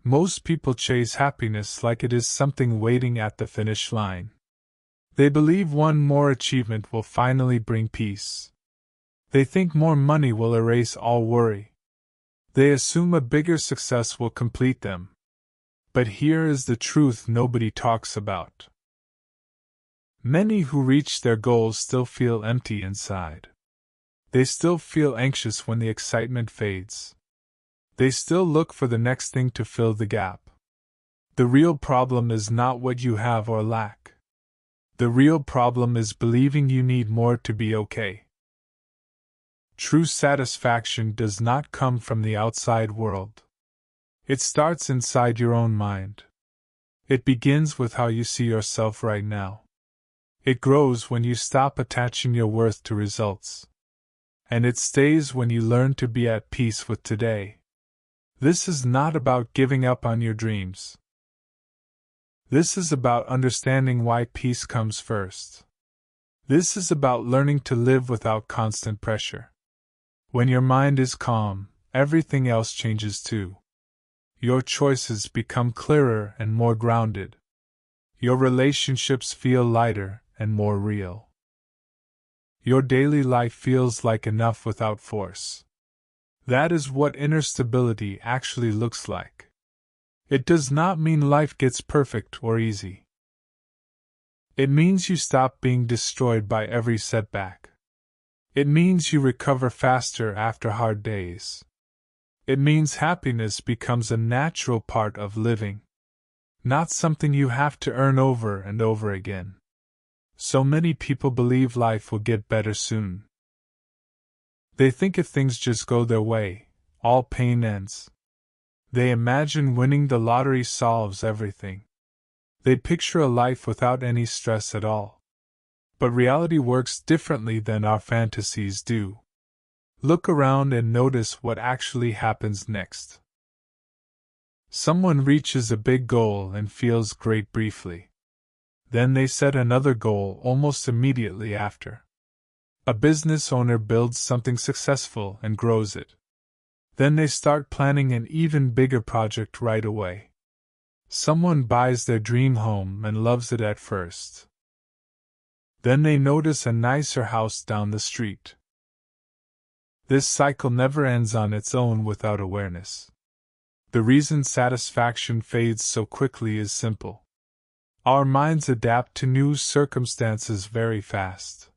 Most people chase happiness like it is something waiting at the finish line. They believe one more achievement will finally bring peace. They think more money will erase all worry. They assume a bigger success will complete them. But here is the truth nobody talks about. Many who reach their goals still feel empty inside. They still feel anxious when the excitement fades. They still look for the next thing to fill the gap. The real problem is not what you have or lack. The real problem is believing you need more to be okay. True satisfaction does not come from the outside world. It starts inside your own mind. It begins with how you see yourself right now. It grows when you stop attaching your worth to results. And it stays when you learn to be at peace with today. This is not about giving up on your dreams. This is about understanding why peace comes first. This is about learning to live without constant pressure. When your mind is calm, everything else changes too. Your choices become clearer and more grounded. Your relationships feel lighter and more real. Your daily life feels like enough without force. That is what inner stability actually looks like. It does not mean life gets perfect or easy. It means you stop being destroyed by every setback. It means you recover faster after hard days. It means happiness becomes a natural part of living, not something you have to earn over and over again. So many people believe life will get better soon. They think if things just go their way, all pain ends. They imagine winning the lottery solves everything. They picture a life without any stress at all. But reality works differently than our fantasies do. Look around and notice what actually happens next. Someone reaches a big goal and feels great briefly. Then they set another goal almost immediately after. A business owner builds something successful and grows it. Then they start planning an even bigger project right away. Someone buys their dream home and loves it at first. Then they notice a nicer house down the street. This cycle never ends on its own without awareness. The reason satisfaction fades so quickly is simple. Our minds adapt to new circumstances very fast.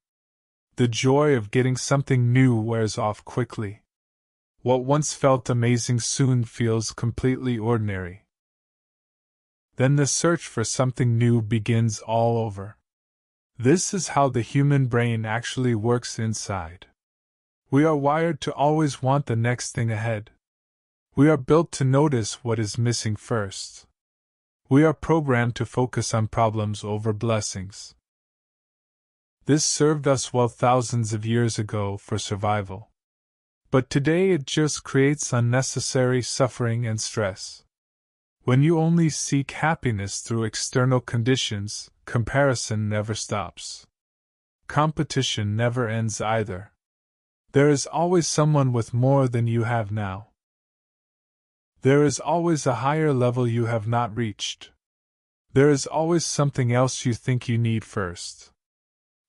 The joy of getting something new wears off quickly. What once felt amazing soon feels completely ordinary. Then the search for something new begins all over. This is how the human brain actually works inside. We are wired to always want the next thing ahead. We are built to notice what is missing first. We are programmed to focus on problems over blessings. This served us well thousands of years ago for survival. But today it just creates unnecessary suffering and stress. When you only seek happiness through external conditions, comparison never stops. Competition never ends either. There is always someone with more than you have now. There is always a higher level you have not reached. There is always something else you think you need first.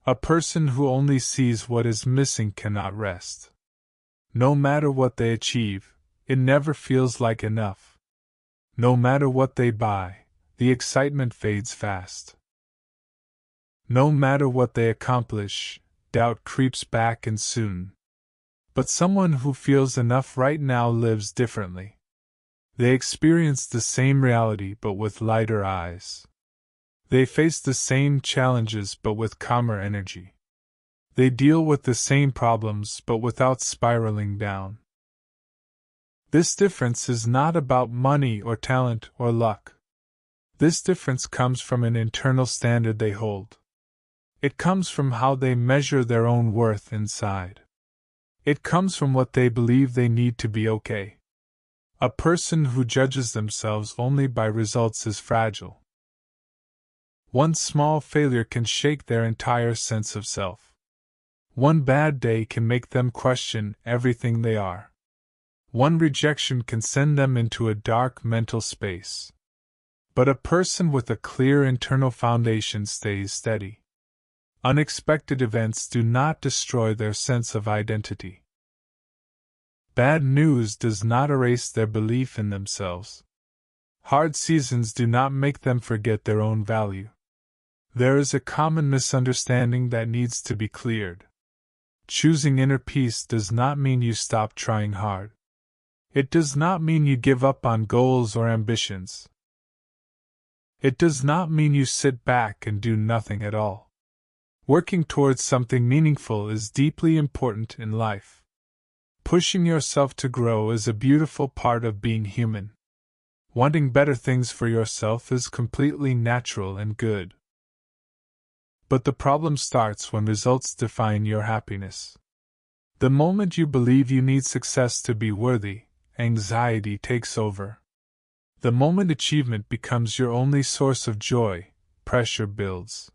A person who only sees what is missing cannot rest. No matter what they achieve, it never feels like enough. No matter what they buy, the excitement fades fast. No matter what they accomplish, doubt creeps back and soon. But someone who feels enough right now lives differently. They experience the same reality but with lighter eyes. They face the same challenges but with calmer energy. They deal with the same problems but without spiraling down. This difference is not about money or talent or luck. This difference comes from an internal standard they hold. It comes from how they measure their own worth inside. It comes from what they believe they need to be okay. A person who judges themselves only by results is fragile. One small failure can shake their entire sense of self. One bad day can make them question everything they are. One rejection can send them into a dark mental space. But a person with a clear internal foundation stays steady. Unexpected events do not destroy their sense of identity. Bad news does not erase their belief in themselves. Hard seasons do not make them forget their own value. There is a common misunderstanding that needs to be cleared. Choosing inner peace does not mean you stop trying hard. It does not mean you give up on goals or ambitions. It does not mean you sit back and do nothing at all. Working towards something meaningful is deeply important in life. Pushing yourself to grow is a beautiful part of being human. Wanting better things for yourself is completely natural and good. But the problem starts when results define your happiness. The moment you believe you need success to be worthy, anxiety takes over. The moment achievement becomes your only source of joy, pressure builds.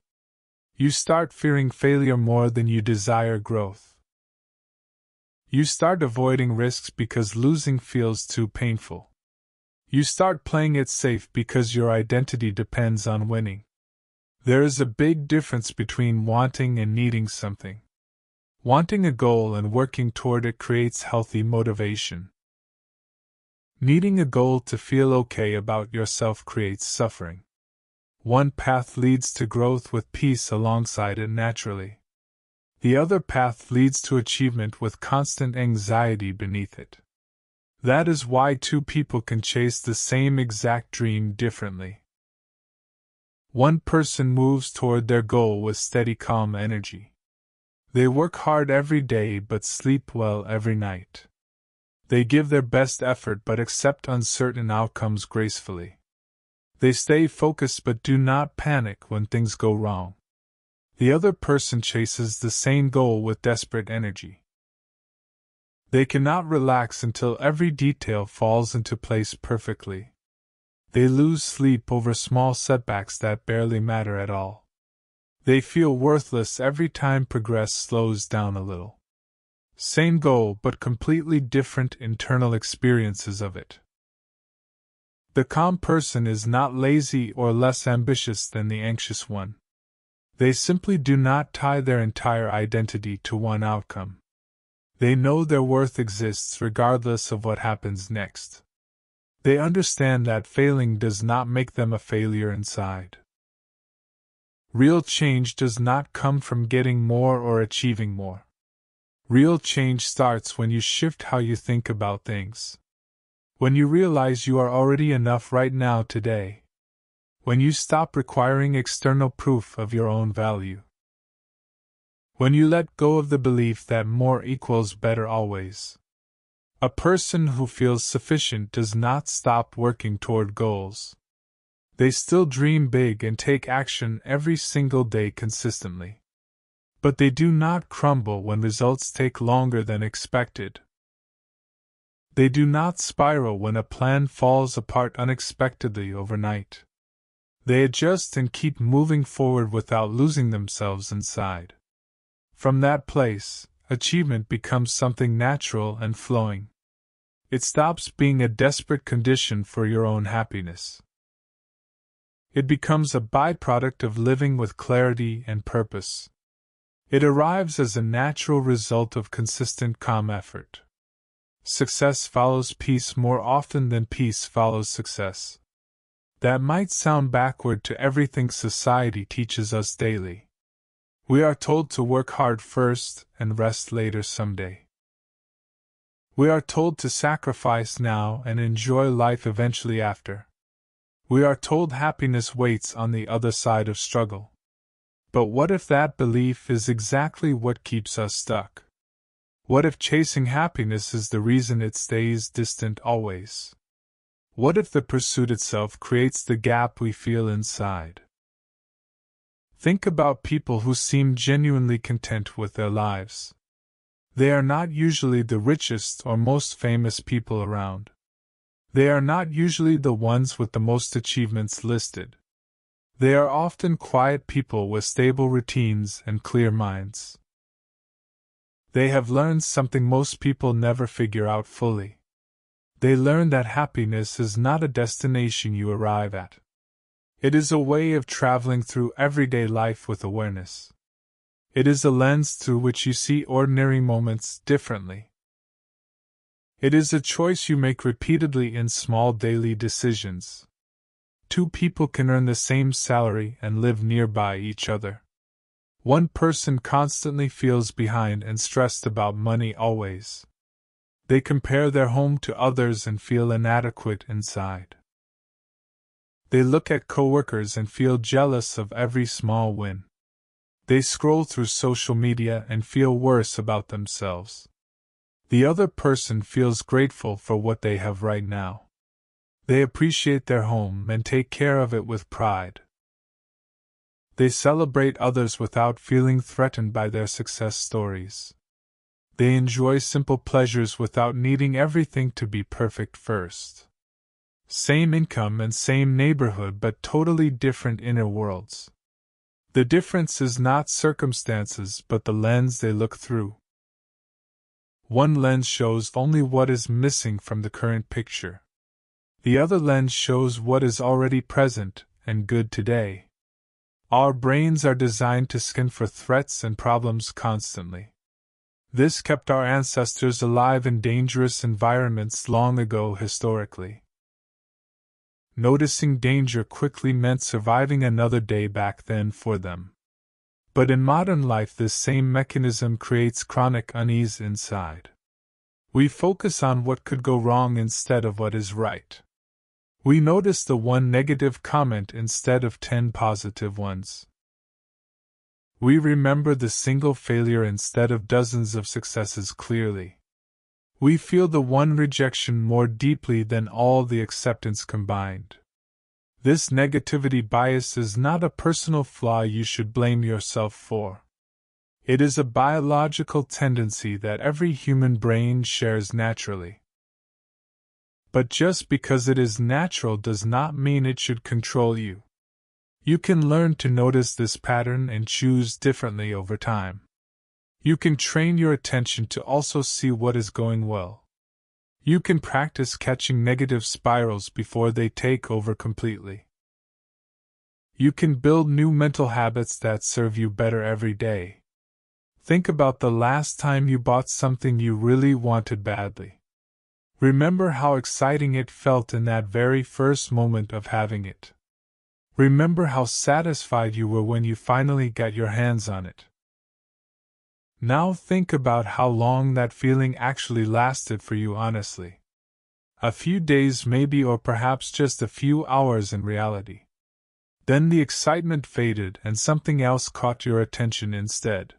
You start fearing failure more than you desire growth. You start avoiding risks because losing feels too painful. You start playing it safe because your identity depends on winning. There is a big difference between wanting and needing something. Wanting a goal and working toward it creates healthy motivation. Needing a goal to feel okay about yourself creates suffering. One path leads to growth with peace alongside it naturally. The other path leads to achievement with constant anxiety beneath it. That is why two people can chase the same exact dream differently. One person moves toward their goal with steady, calm energy. They work hard every day but sleep well every night. They give their best effort but accept uncertain outcomes gracefully. They stay focused but do not panic when things go wrong. The other person chases the same goal with desperate energy. They cannot relax until every detail falls into place perfectly. They lose sleep over small setbacks that barely matter at all. They feel worthless every time progress slows down a little. Same goal but completely different internal experiences of it. The calm person is not lazy or less ambitious than the anxious one. They simply do not tie their entire identity to one outcome. They know their worth exists regardless of what happens next. They understand that failing does not make them a failure inside. Real change does not come from getting more or achieving more. Real change starts when you shift how you think about things. When you realize you are already enough right now today. When you stop requiring external proof of your own value. When you let go of the belief that more equals better always. A person who feels sufficient does not stop working toward goals. They still dream big and take action every single day consistently. But they do not crumble when results take longer than expected. They do not spiral when a plan falls apart unexpectedly overnight. They adjust and keep moving forward without losing themselves inside. From that place, achievement becomes something natural and flowing. It stops being a desperate condition for your own happiness. It becomes a byproduct of living with clarity and purpose. It arrives as a natural result of consistent calm effort. Success follows peace more often than peace follows success. That might sound backward to everything society teaches us daily. We are told to work hard first and rest later someday. We are told to sacrifice now and enjoy life eventually after. We are told happiness waits on the other side of struggle. But what if that belief is exactly what keeps us stuck? What if chasing happiness is the reason it stays distant always? What if the pursuit itself creates the gap we feel inside? Think about people who seem genuinely content with their lives. They are not usually the richest or most famous people around. They are not usually the ones with the most achievements listed. They are often quiet people with stable routines and clear minds. They have learned something most people never figure out fully. They learn that happiness is not a destination you arrive at. It is a way of traveling through everyday life with awareness. It is a lens through which you see ordinary moments differently. It is a choice you make repeatedly in small daily decisions. Two people can earn the same salary and live nearby each other. One person constantly feels behind and stressed about money always. They compare their home to others and feel inadequate inside. They look at coworkers and feel jealous of every small win. They scroll through social media and feel worse about themselves. The other person feels grateful for what they have right now. They appreciate their home and take care of it with pride. They celebrate others without feeling threatened by their success stories. They enjoy simple pleasures without needing everything to be perfect first. Same income and same neighborhood, but totally different inner worlds. The difference is not circumstances but the lens they look through. One lens shows only what is missing from the current picture. The other lens shows what is already present and good today. Our brains are designed to scan for threats and problems constantly. This kept our ancestors alive in dangerous environments long ago historically. Noticing danger quickly meant surviving another day back then for them. But in modern life, this same mechanism creates chronic unease inside. We focus on what could go wrong instead of what is right. We notice the one negative comment instead of 10 positive ones. We remember the single failure instead of dozens of successes clearly. We feel the one rejection more deeply than all the acceptance combined. This negativity bias is not a personal flaw you should blame yourself for. It is a biological tendency that every human brain shares naturally. But just because it is natural does not mean it should control you. You can learn to notice this pattern and choose differently over time. You can train your attention to also see what is going well. You can practice catching negative spirals before they take over completely. You can build new mental habits that serve you better every day. Think about the last time you bought something you really wanted badly. Remember how exciting it felt in that very first moment of having it. Remember how satisfied you were when you finally got your hands on it. Now think about how long that feeling actually lasted for you honestly. A few days maybe, or perhaps just a few hours in reality. Then the excitement faded and something else caught your attention instead.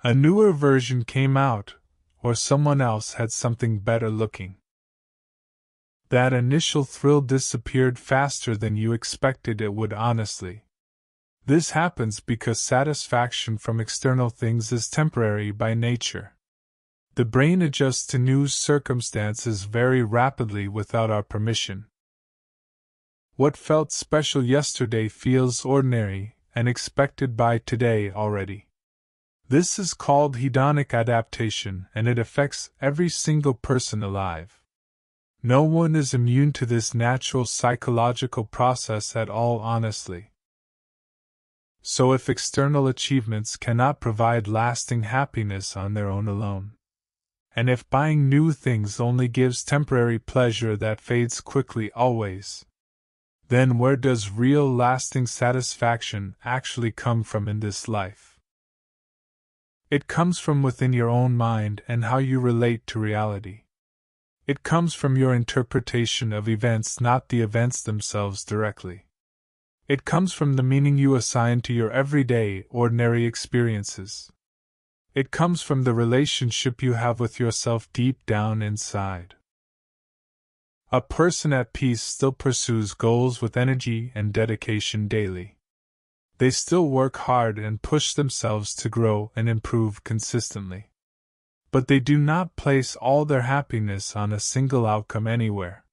A newer version came out, or someone else had something better looking. That initial thrill disappeared faster than you expected it would honestly. This happens because satisfaction from external things is temporary by nature. The brain adjusts to new circumstances very rapidly without our permission. What felt special yesterday feels ordinary and expected by today already. This is called hedonic adaptation, and it affects every single person alive. No one is immune to this natural psychological process at all honestly. So if external achievements cannot provide lasting happiness on their own alone, and if buying new things only gives temporary pleasure that fades quickly always, then where does real lasting satisfaction actually come from in this life? It comes from within your own mind and how you relate to reality. It comes from your interpretation of events, not the events themselves directly. It comes from the meaning you assign to your everyday, ordinary experiences. It comes from the relationship you have with yourself deep down inside. A person at peace still pursues goals with energy and dedication daily. They still work hard and push themselves to grow and improve consistently. But they do not place all their happiness on a single outcome anywhere.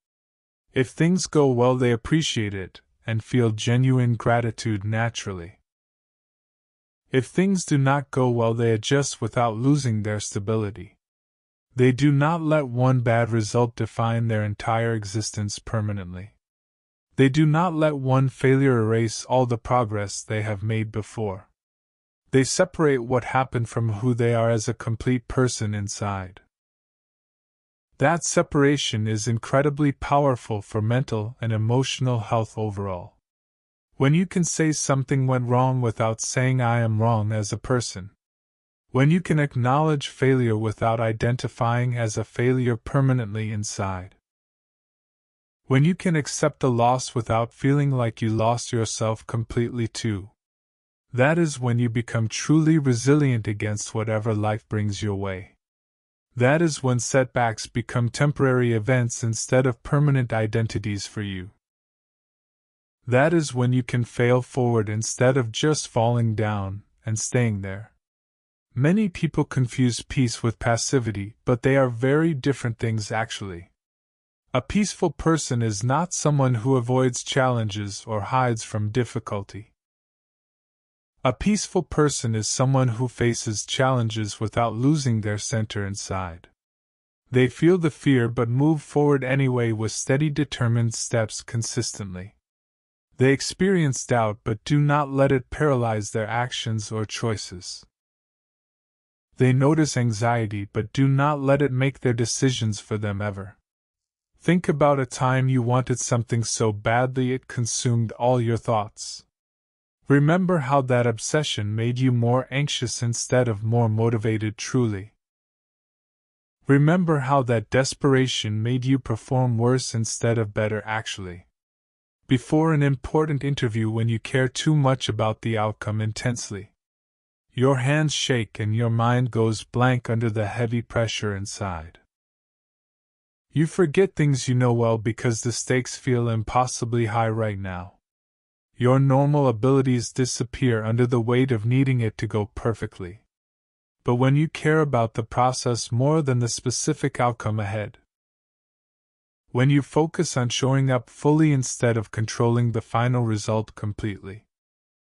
If things go well, they appreciate it and feel genuine gratitude naturally. If things do not go well, they adjust without losing their stability. They do not let one bad result define their entire existence permanently. They do not let one failure erase all the progress they have made before. They separate what happened from who they are as a complete person inside. That separation is incredibly powerful for mental and emotional health overall. When you can say something went wrong without saying I am wrong as a person. When you can acknowledge failure without identifying as a failure permanently inside. When you can accept the loss without feeling like you lost yourself completely too. That is when you become truly resilient against whatever life brings your way. That is when setbacks become temporary events instead of permanent identities for you. That is when you can fail forward instead of just falling down and staying there. Many people confuse peace with passivity, but they are very different things actually. A peaceful person is not someone who avoids challenges or hides from difficulty. A peaceful person is someone who faces challenges without losing their center inside. They feel the fear but move forward anyway with steady, determined steps consistently. They experience doubt but do not let it paralyze their actions or choices. They notice anxiety but do not let it make their decisions for them ever. Think about a time you wanted something so badly it consumed all your thoughts. Remember how that obsession made you more anxious instead of more motivated truly. Remember how that desperation made you perform worse instead of better actually. Before an important interview when you care too much about the outcome intensely. Your hands shake and your mind goes blank under the heavy pressure inside. You forget things you know well because the stakes feel impossibly high right now. Your normal abilities disappear under the weight of needing it to go perfectly. But when you care about the process more than the specific outcome ahead, when you focus on showing up fully instead of controlling the final result completely,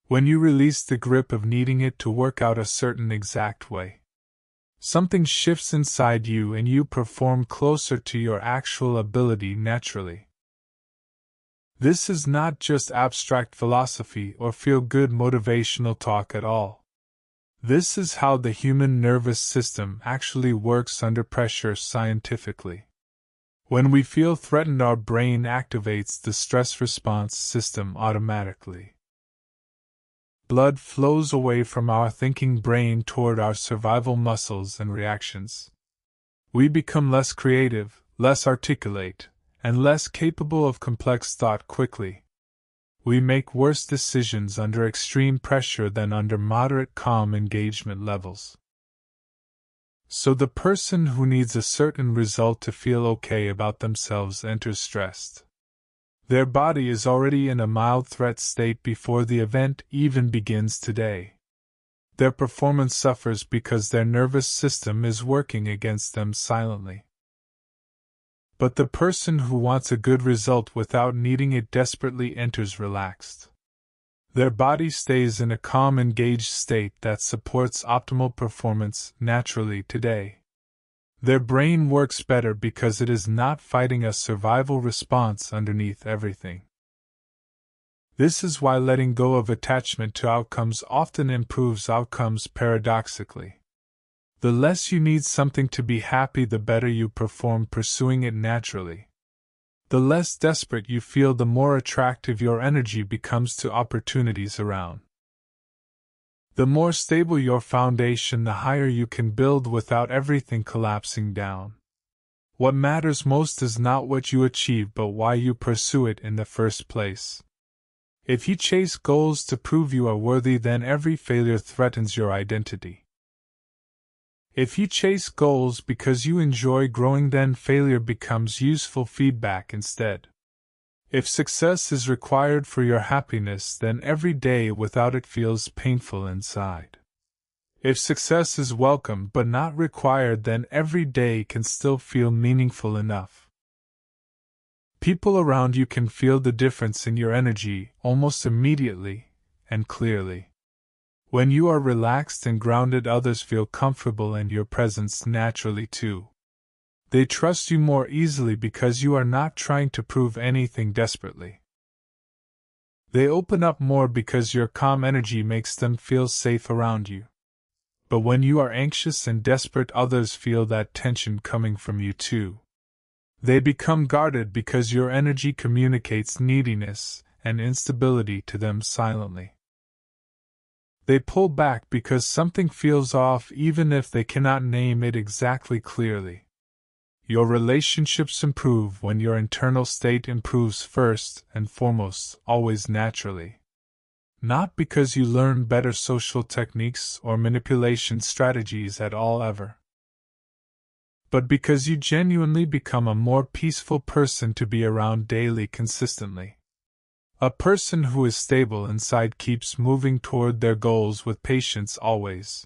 when you release the grip of needing it to work out a certain exact way, something shifts inside you and you perform closer to your actual ability naturally. This is not just abstract philosophy or feel-good motivational talk at all. This is how the human nervous system actually works under pressure scientifically. When we feel threatened, our brain activates the stress response system automatically. Blood flows away from our thinking brain toward our survival muscles and reactions. We become less creative, less articulate, and less capable of complex thought quickly. We make worse decisions under extreme pressure than under moderate calm engagement levels. So the person who needs a certain result to feel okay about themselves enters stressed. Their body is already in a mild threat state before the event even begins today. Their performance suffers because their nervous system is working against them silently. But the person who wants a good result without needing it desperately enters relaxed. Their body stays in a calm, engaged state that supports optimal performance naturally today. Their brain works better because it is not fighting a survival response underneath everything. This is why letting go of attachment to outcomes often improves outcomes paradoxically. The less you need something to be happy, the better you perform pursuing it naturally. The less desperate you feel, the more attractive your energy becomes to opportunities around. The more stable your foundation, the higher you can build without everything collapsing down. What matters most is not what you achieve but why you pursue it in the first place. If you chase goals to prove you are worthy, then every failure threatens your identity. If you chase goals because you enjoy growing, then failure becomes useful feedback instead. If success is required for your happiness, then every day without it feels painful inside. If success is welcome but not required, then every day can still feel meaningful enough. People around you can feel the difference in your energy almost immediately and clearly. When you are relaxed and grounded, others feel comfortable and your presence naturally too. They trust you more easily because you are not trying to prove anything desperately. They open up more because your calm energy makes them feel safe around you. But when you are anxious and desperate, others feel that tension coming from you too. They become guarded because your energy communicates neediness and instability to them silently. They pull back because something feels off even if they cannot name it exactly clearly. Your relationships improve when your internal state improves first and foremost, always naturally. Not because you learn better social techniques or manipulation strategies at all ever, but because you genuinely become a more peaceful person to be around daily consistently. A person who is stable inside keeps moving toward their goals with patience always.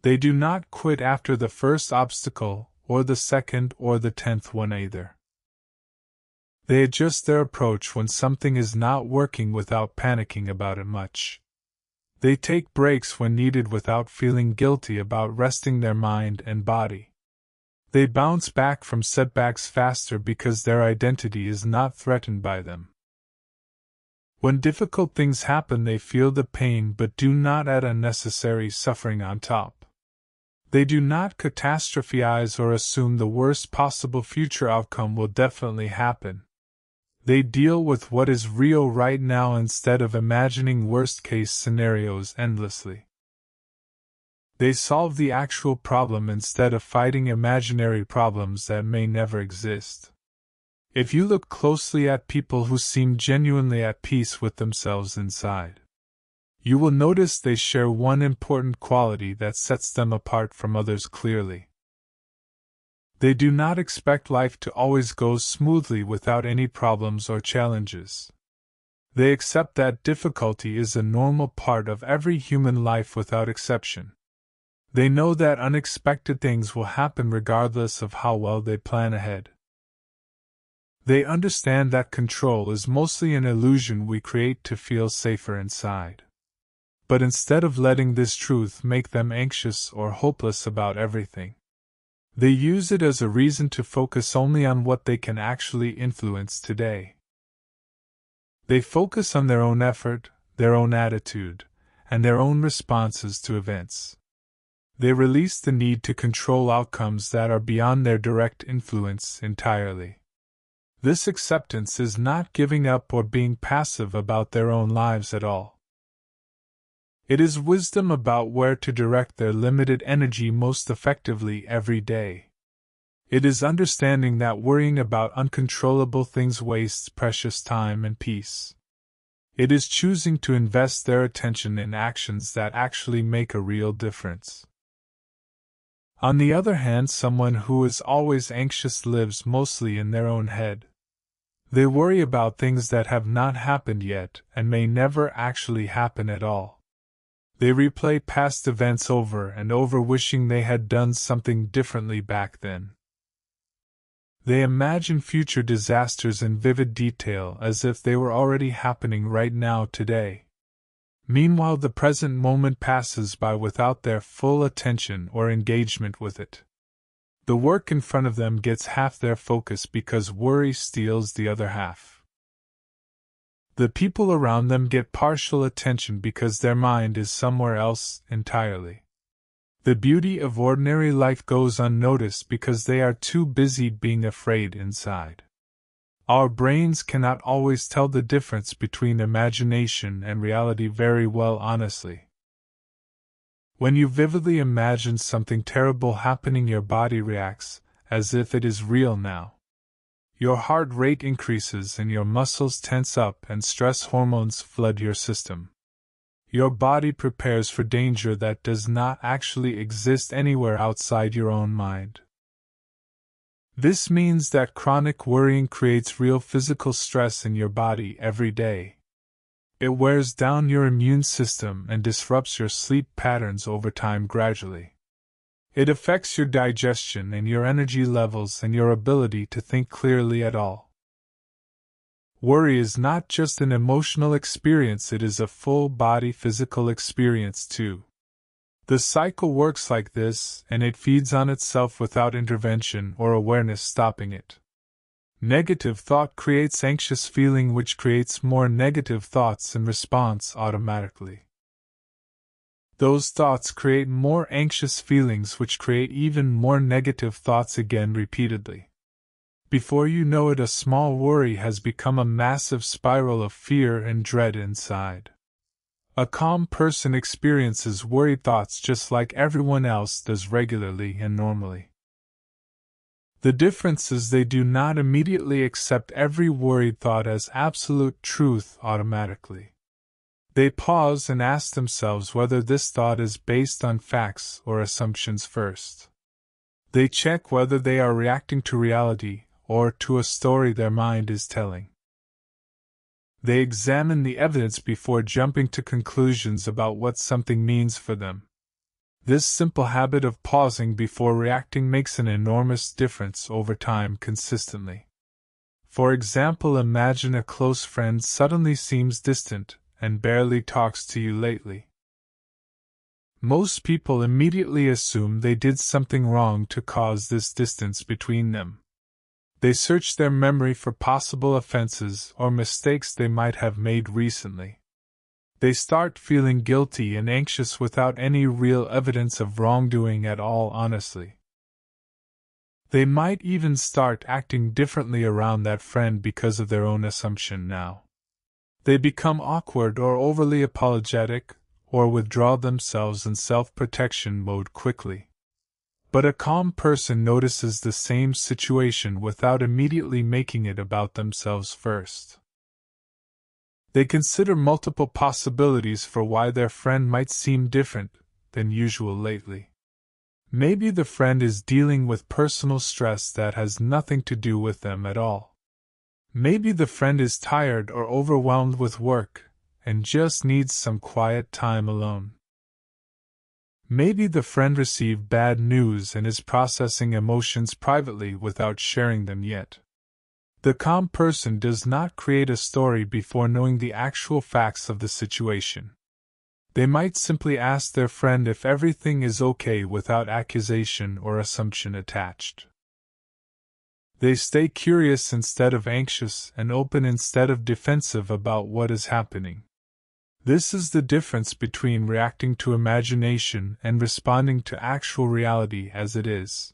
They do not quit after the first obstacle, or the second or the 10th one either. They adjust their approach when something is not working without panicking about it much. They take breaks when needed without feeling guilty about resting their mind and body. They bounce back from setbacks faster because their identity is not threatened by them. When difficult things happen, they feel the pain but do not add unnecessary suffering on top. They do not catastrophize or assume the worst possible future outcome will definitely happen. They deal with what is real right now instead of imagining worst-case scenarios endlessly. They solve the actual problem instead of fighting imaginary problems that may never exist. If you look closely at people who seem genuinely at peace with themselves inside, you will notice they share one important quality that sets them apart from others clearly. They do not expect life to always go smoothly without any problems or challenges. They accept that difficulty is a normal part of every human life without exception. They know that unexpected things will happen regardless of how well they plan ahead. They understand that control is mostly an illusion we create to feel safer inside. But instead of letting this truth make them anxious or hopeless about everything, they use it as a reason to focus only on what they can actually influence today. They focus on their own effort, their own attitude, and their own responses to events. They release the need to control outcomes that are beyond their direct influence entirely. This acceptance is not giving up or being passive about their own lives at all. It is wisdom about where to direct their limited energy most effectively every day. It is understanding that worrying about uncontrollable things wastes precious time and peace. It is choosing to invest their attention in actions that actually make a real difference. On the other hand, someone who is always anxious lives mostly in their own head. They worry about things that have not happened yet and may never actually happen at all. They replay past events over and over, wishing they had done something differently back then. They imagine future disasters in vivid detail as if they were already happening right now today. Meanwhile, the present moment passes by without their full attention or engagement with it. The work in front of them gets half their focus because worry steals the other half. The people around them get partial attention because their mind is somewhere else entirely. The beauty of ordinary life goes unnoticed because they are too busy being afraid inside. Our brains cannot always tell the difference between imagination and reality very well, honestly. When you vividly imagine something terrible happening, your body reacts as if it is real now. Your heart rate increases and your muscles tense up and stress hormones flood your system. Your body prepares for danger that does not actually exist anywhere outside your own mind. This means that chronic worrying creates real physical stress in your body every day. It wears down your immune system and disrupts your sleep patterns over time gradually. It affects your digestion and your energy levels and your ability to think clearly at all. Worry is not just an emotional experience, it is a full-body physical experience too. The cycle works like this, and it feeds on itself without intervention or awareness stopping it. Negative thought creates anxious feeling, which creates more negative thoughts in response automatically. Those thoughts create more anxious feelings, which create even more negative thoughts again repeatedly. Before you know it, a small worry has become a massive spiral of fear and dread inside. A calm person experiences worried thoughts just like everyone else does regularly and normally. The difference is they do not immediately accept every worried thought as absolute truth automatically. They pause and ask themselves whether this thought is based on facts or assumptions first. They check whether they are reacting to reality or to a story their mind is telling. They examine the evidence before jumping to conclusions about what something means for them. This simple habit of pausing before reacting makes an enormous difference over time consistently. For example, imagine a close friend suddenly seems distant and barely talks to you lately. Most people immediately assume they did something wrong to cause this distance between them. They search their memory for possible offenses or mistakes they might have made recently. They start feeling guilty and anxious without any real evidence of wrongdoing at all, honestly. They might even start acting differently around that friend because of their own assumption now. They become awkward or overly apologetic, or withdraw themselves in self-protection mode quickly. But a calm person notices the same situation without immediately making it about themselves first. They consider multiple possibilities for why their friend might seem different than usual lately. Maybe the friend is dealing with personal stress that has nothing to do with them at all. Maybe the friend is tired or overwhelmed with work and just needs some quiet time alone. Maybe the friend received bad news and is processing emotions privately without sharing them yet. The calm person does not create a story before knowing the actual facts of the situation. They might simply ask their friend if everything is okay without accusation or assumption attached. They stay curious instead of anxious and open instead of defensive about what is happening. This is the difference between reacting to imagination and responding to actual reality as it is.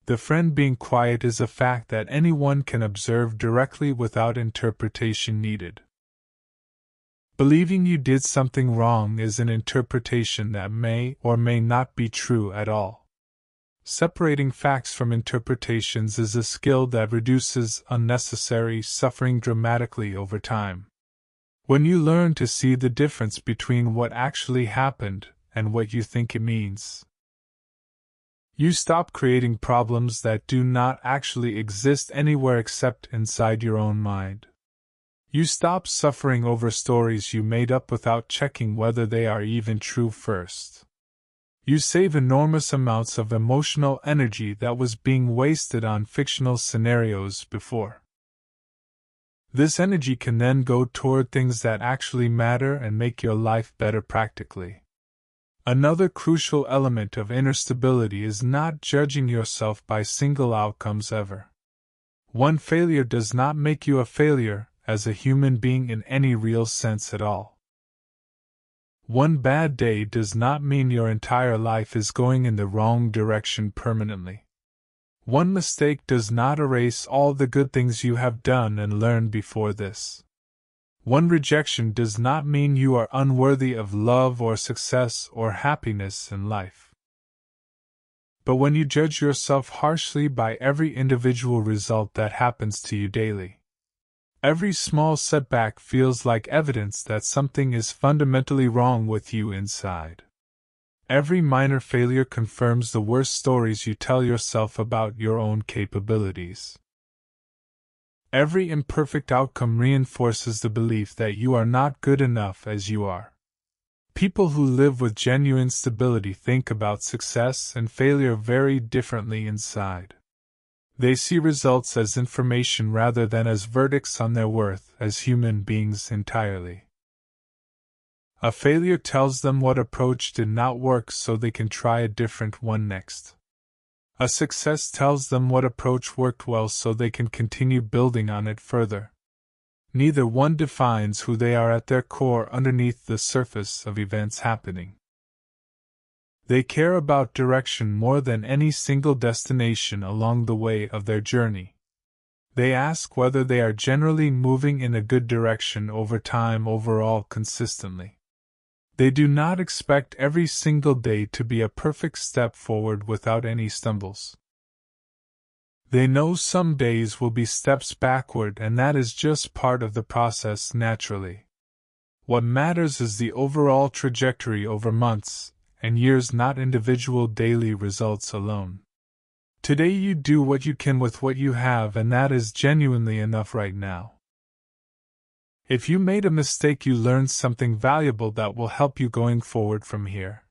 The friend being quiet is a fact that anyone can observe directly without interpretation needed. Believing you did something wrong is an interpretation that may or may not be true at all. Separating facts from interpretations is a skill that reduces unnecessary suffering dramatically over time. When you learn to see the difference between what actually happened and what you think it means, you stop creating problems that do not actually exist anywhere except inside your own mind. You stop suffering over stories you made up without checking whether they are even true first. You save enormous amounts of emotional energy that was being wasted on fictional scenarios before. This energy can then go toward things that actually matter and make your life better practically. Another crucial element of inner stability is not judging yourself by single outcomes ever. One failure does not make you a failure as a human being in any real sense at all. One bad day does not mean your entire life is going in the wrong direction permanently. One mistake does not erase all the good things you have done and learned before this. One rejection does not mean you are unworthy of love or success or happiness in life. But when you judge yourself harshly by every individual result that happens to you daily, every small setback feels like evidence that something is fundamentally wrong with you inside. Every minor failure confirms the worst stories you tell yourself about your own capabilities. Every imperfect outcome reinforces the belief that you are not good enough as you are. People who live with genuine stability think about success and failure very differently inside. They see results as information rather than as verdicts on their worth as human beings entirely. A failure tells them what approach did not work so they can try a different one next. A success tells them what approach worked well so they can continue building on it further. Neither one defines who they are at their core underneath the surface of events happening. They care about direction more than any single destination along the way of their journey. They ask whether they are generally moving in a good direction over time overall consistently. They do not expect every single day to be a perfect step forward without any stumbles. They know some days will be steps backward, and that is just part of the process naturally. What matters is the overall trajectory over months and years, not individual daily results alone. Today you do what you can with what you have, and that is genuinely enough right now. If you made a mistake, you learned something valuable that will help you going forward from here.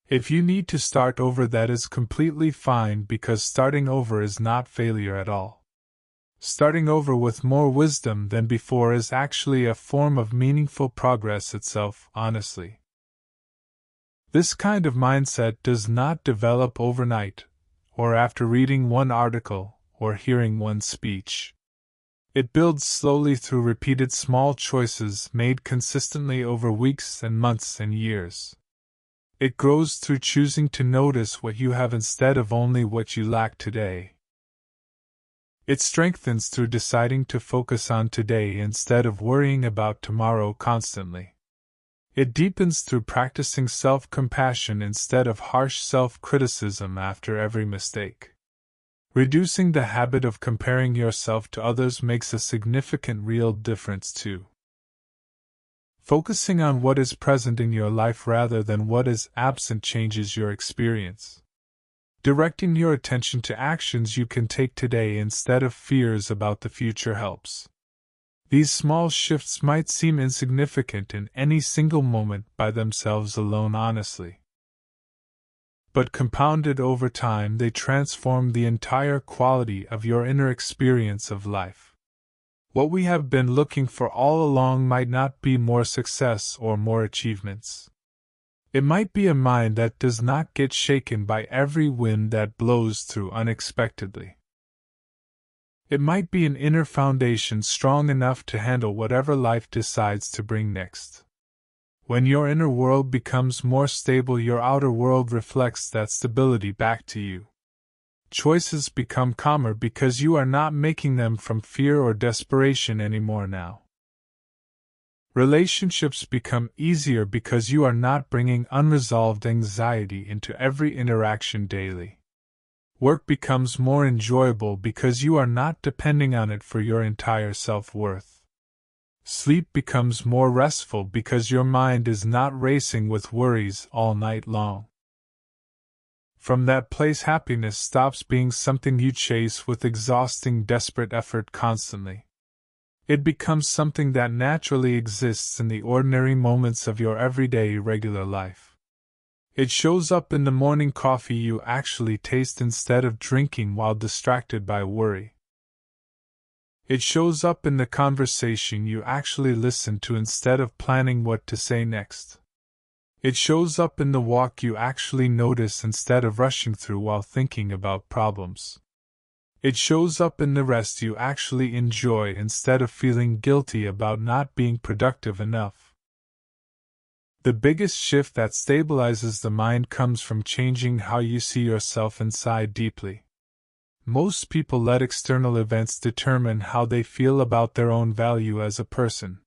If you need to start over, that is completely fine, because starting over is not failure at all. Starting over with more wisdom than before is actually a form of meaningful progress itself, honestly. This kind of mindset does not develop overnight, or after reading one article, or hearing one speech. It builds slowly through repeated small choices made consistently over weeks and months and years. It grows through choosing to notice what you have instead of only what you lack today. It strengthens through deciding to focus on today instead of worrying about tomorrow constantly. It deepens through practicing self-compassion instead of harsh self-criticism after every mistake. Reducing the habit of comparing yourself to others makes a significant real difference too. Focusing on what is present in your life rather than what is absent changes your experience. Directing your attention to actions you can take today instead of fears about the future helps. These small shifts might seem insignificant in any single moment by themselves alone, honestly. But compounded over time, they transform the entire quality of your inner experience of life. What we have been looking for all along might not be more success or more achievements. It might be a mind that does not get shaken by every wind that blows through unexpectedly. It might be an inner foundation strong enough to handle whatever life decides to bring next. When your inner world becomes more stable, your outer world reflects that stability back to you. Choices become calmer because you are not making them from fear or desperation anymore now. Relationships become easier because you are not bringing unresolved anxiety into every interaction daily. Work becomes more enjoyable because you are not depending on it for your entire self-worth. Sleep becomes more restful because your mind is not racing with worries all night long. From that place, happiness stops being something you chase with exhausting, desperate effort constantly. It becomes something that naturally exists in the ordinary moments of your everyday, regular life. It shows up in the morning coffee you actually taste instead of drinking while distracted by worry. It shows up in the conversation you actually listen to instead of planning what to say next. It shows up in the walk you actually notice instead of rushing through while thinking about problems. It shows up in the rest you actually enjoy instead of feeling guilty about not being productive enough. The biggest shift that stabilizes the mind comes from changing how you see yourself inside deeply. Most people let external events determine how they feel about their own value as a person.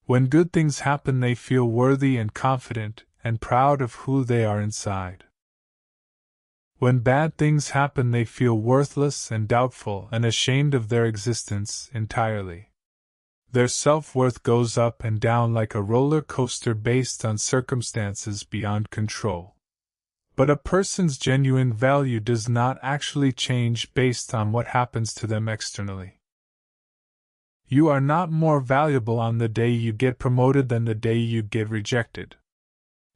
When good things happen, they feel worthy and confident and proud of who they are inside. When bad things happen, they feel worthless and doubtful and ashamed of their existence entirely. Their self-worth goes up and down like a roller coaster based on circumstances beyond control. But a person's genuine value does not actually change based on what happens to them externally. You are not more valuable on the day you get promoted than the day you get rejected.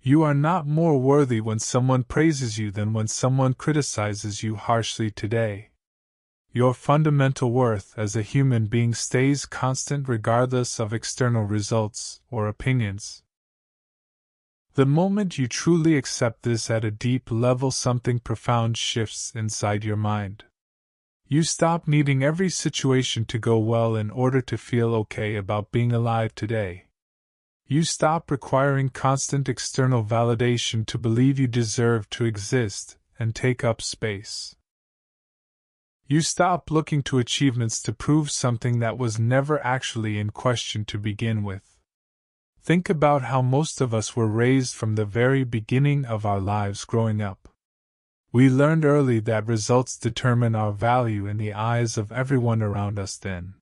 You are not more worthy when someone praises you than when someone criticizes you harshly today. Your fundamental worth as a human being stays constant regardless of external results or opinions. The moment you truly accept this at a deep level, something profound shifts inside your mind. You stop needing every situation to go well in order to feel okay about being alive today. You stop requiring constant external validation to believe you deserve to exist and take up space. You stop looking to achievements to prove something that was never actually in question to begin with. Think about how most of us were raised from the very beginning of our lives growing up. We learned early that results determine our value in the eyes of everyone around us then.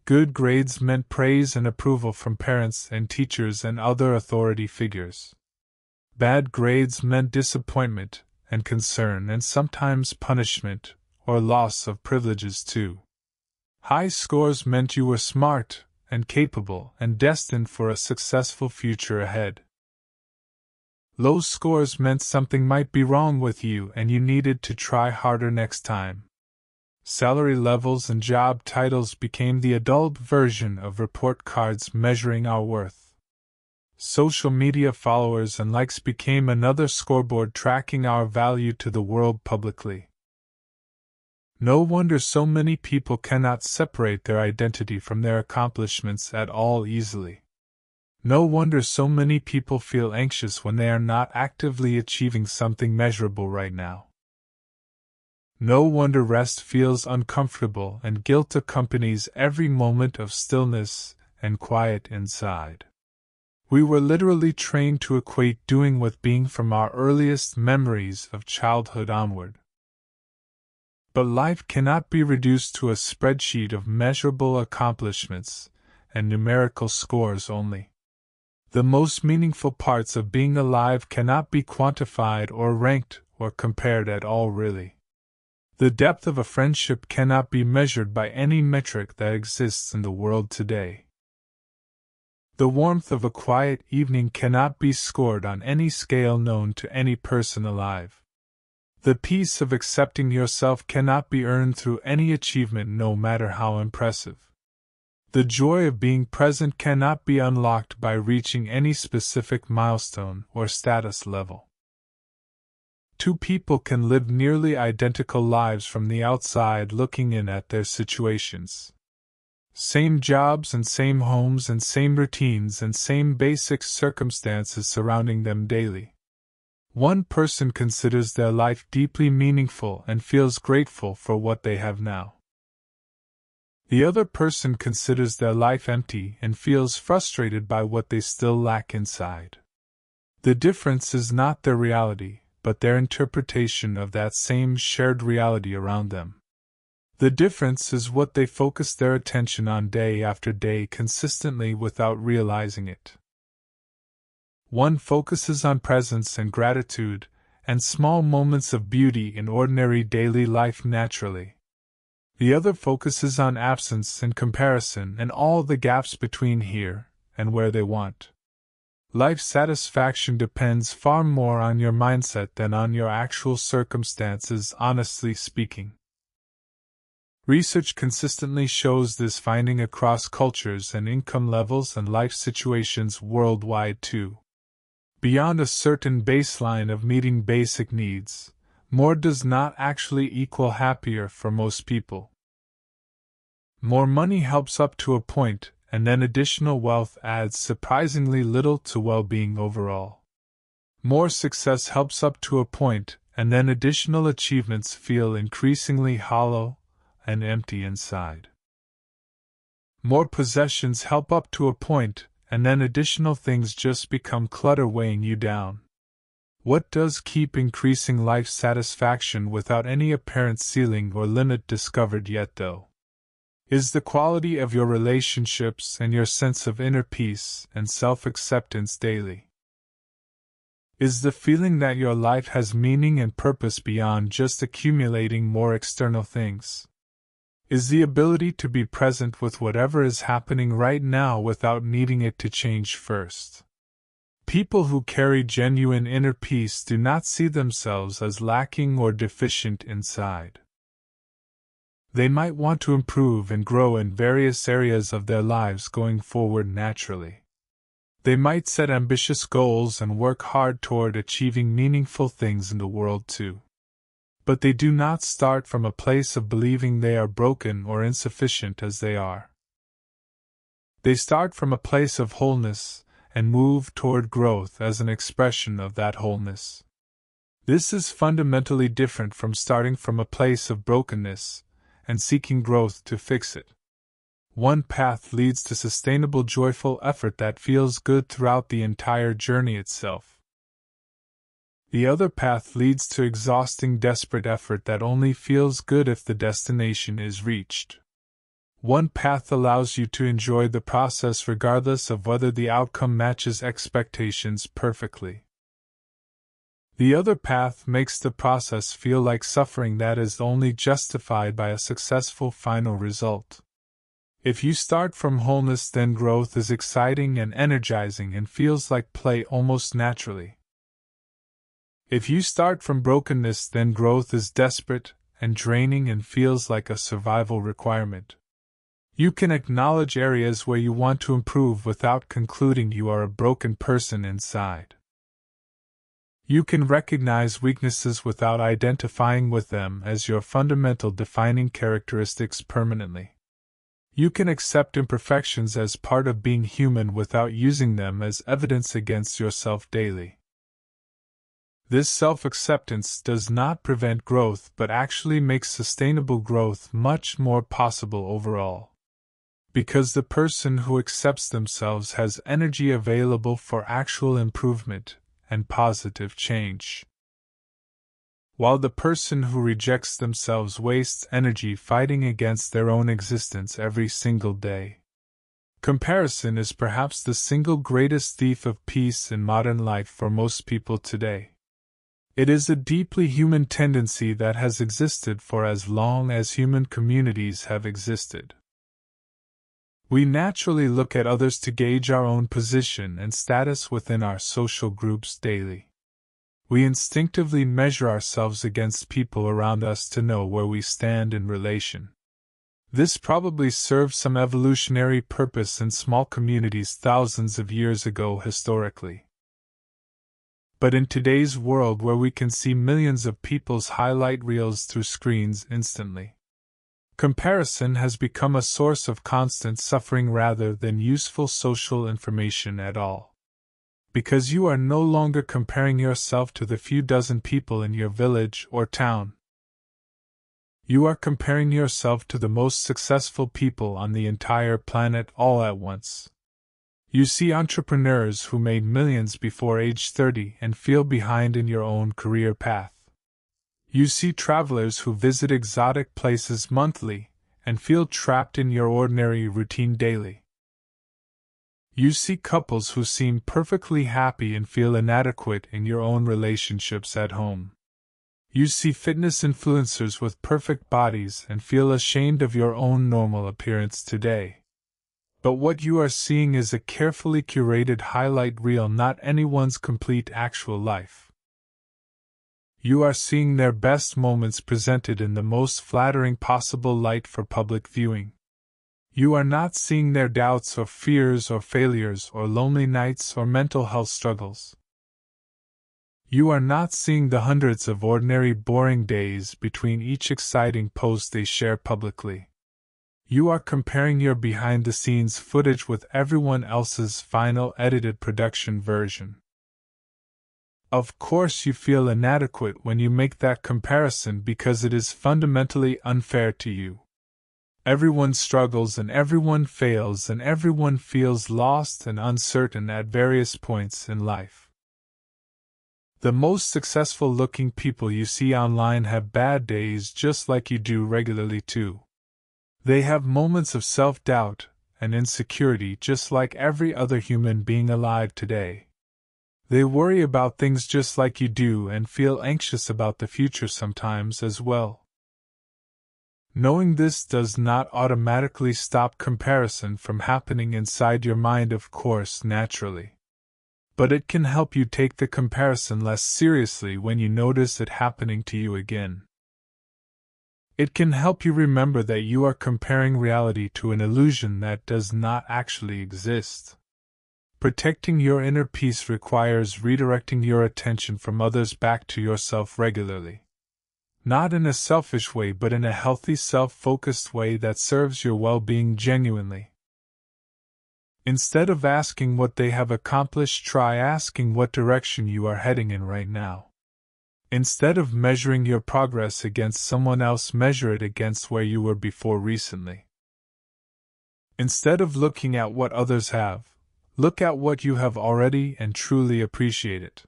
Good grades meant praise and approval from parents and teachers and other authority figures. Bad grades meant disappointment and concern and sometimes punishment or loss of privileges too. High scores meant you were smart and capable and destined for a successful future ahead. Low scores meant something might be wrong with you and you needed to try harder next time. Salary levels and job titles became the adult version of report cards measuring our worth. Social media followers and likes became another scoreboard tracking our value to the world publicly. No wonder so many people cannot separate their identity from their accomplishments at all easily. No wonder so many people feel anxious when they are not actively achieving something measurable right now. No wonder rest feels uncomfortable and guilt accompanies every moment of stillness and quiet inside. We were literally trained to equate doing with being from our earliest memories of childhood onward. But life cannot be reduced to a spreadsheet of measurable accomplishments and numerical scores only. The most meaningful parts of being alive cannot be quantified or ranked or compared at all really. The depth of a friendship cannot be measured by any metric that exists in the world today. The warmth of a quiet evening cannot be scored on any scale known to any person alive. The peace of accepting yourself cannot be earned through any achievement no matter how impressive. The joy of being present cannot be unlocked by reaching any specific milestone or status level. Two people can live nearly identical lives from the outside looking in at their situations. Same jobs and same homes and same routines and same basic circumstances surrounding them daily. One person considers their life deeply meaningful and feels grateful for what they have now. The other person considers their life empty and feels frustrated by what they still lack inside. The difference is not their reality, but their interpretation of that same shared reality around them. The difference is what they focus their attention on day after day consistently without realizing it. One focuses on presence and gratitude, and small moments of beauty in ordinary daily life naturally. The other focuses on absence and comparison and all the gaps between here and where they want. Life satisfaction depends far more on your mindset than on your actual circumstances, honestly speaking. Research consistently shows this finding across cultures and income levels and life situations worldwide too. Beyond a certain baseline of meeting basic needs, more does not actually equal happier for most people. More money helps up to a point, and then additional wealth adds surprisingly little to well-being overall. More success helps up to a point, and then additional achievements feel increasingly hollow and empty inside. More possessions help up to a point, and then additional things just become clutter weighing you down. What does keep increasing life satisfaction without any apparent ceiling or limit discovered yet, though? Is the quality of your relationships and your sense of inner peace and self-acceptance daily. Is the feeling that your life has meaning and purpose beyond just accumulating more external things. Is the ability to be present with whatever is happening right now without needing it to change first. People who carry genuine inner peace do not see themselves as lacking or deficient inside. They might want to improve and grow in various areas of their lives going forward naturally. They might set ambitious goals and work hard toward achieving meaningful things in the world too. But they do not start from a place of believing they are broken or insufficient as they are. They start from a place of wholeness and move toward growth as an expression of that wholeness. This is fundamentally different from starting from a place of brokenness and seeking growth to fix it. One path leads to sustainable, joyful effort that feels good throughout the entire journey itself. The other path leads to exhausting, desperate effort that only feels good if the destination is reached. One path allows you to enjoy the process regardless of whether the outcome matches expectations perfectly. The other path makes the process feel like suffering that is only justified by a successful final result. If you start from wholeness, then growth is exciting and energizing and feels like play almost naturally. If you start from brokenness, then growth is desperate and draining and feels like a survival requirement. You can acknowledge areas where you want to improve without concluding you are a broken person inside. You can recognize weaknesses without identifying with them as your fundamental defining characteristics permanently. You can accept imperfections as part of being human without using them as evidence against yourself daily. This self-acceptance does not prevent growth but actually makes sustainable growth much more possible overall. Because the person who accepts themselves has energy available for actual improvement and positive change, while the person who rejects themselves wastes energy fighting against their own existence every single day. Comparison is perhaps the single greatest thief of peace in modern life for most people today. It is a deeply human tendency that has existed for as long as human communities have existed. We naturally look at others to gauge our own position and status within our social groups daily. We instinctively measure ourselves against people around us to know where we stand in relation. This probably served some evolutionary purpose in small communities thousands of years ago historically. But in today's world, where we can see millions of people's highlight reels through screens instantly, comparison has become a source of constant suffering rather than useful social information at all. Because you are no longer comparing yourself to the few dozen people in your village or town. You are comparing yourself to the most successful people on the entire planet all at once. You see entrepreneurs who made millions before age 30 and feel behind in your own career path. You see travelers who visit exotic places monthly and feel trapped in your ordinary routine daily. You see couples who seem perfectly happy and feel inadequate in your own relationships at home. You see fitness influencers with perfect bodies and feel ashamed of your own normal appearance today. But what you are seeing is a carefully curated highlight reel, not anyone's complete actual life. You are seeing their best moments presented in the most flattering possible light for public viewing. You are not seeing their doubts or fears or failures or lonely nights or mental health struggles. You are not seeing the hundreds of ordinary boring days between each exciting post they share publicly. You are comparing your behind-the-scenes footage with everyone else's final edited production version. Of course you feel inadequate when you make that comparison because it is fundamentally unfair to you. Everyone struggles and everyone fails and everyone feels lost and uncertain at various points in life. The most successful-looking people you see online have bad days just like you do regularly too. They have moments of self-doubt and insecurity just like every other human being alive today. They worry about things just like you do and feel anxious about the future sometimes as well. Knowing this does not automatically stop comparison from happening inside your mind, of course, naturally. But it can help you take the comparison less seriously when you notice it happening to you again. It can help you remember that you are comparing reality to an illusion that does not actually exist. Protecting your inner peace requires redirecting your attention from others back to yourself regularly. Not in a selfish way, but in a healthy, self-focused way that serves your well-being genuinely. Instead of asking what they have accomplished, try asking what direction you are heading in right now. Instead of measuring your progress against someone else, measure it against where you were before recently. Instead of looking at what others have, look at what you have already and truly appreciate it.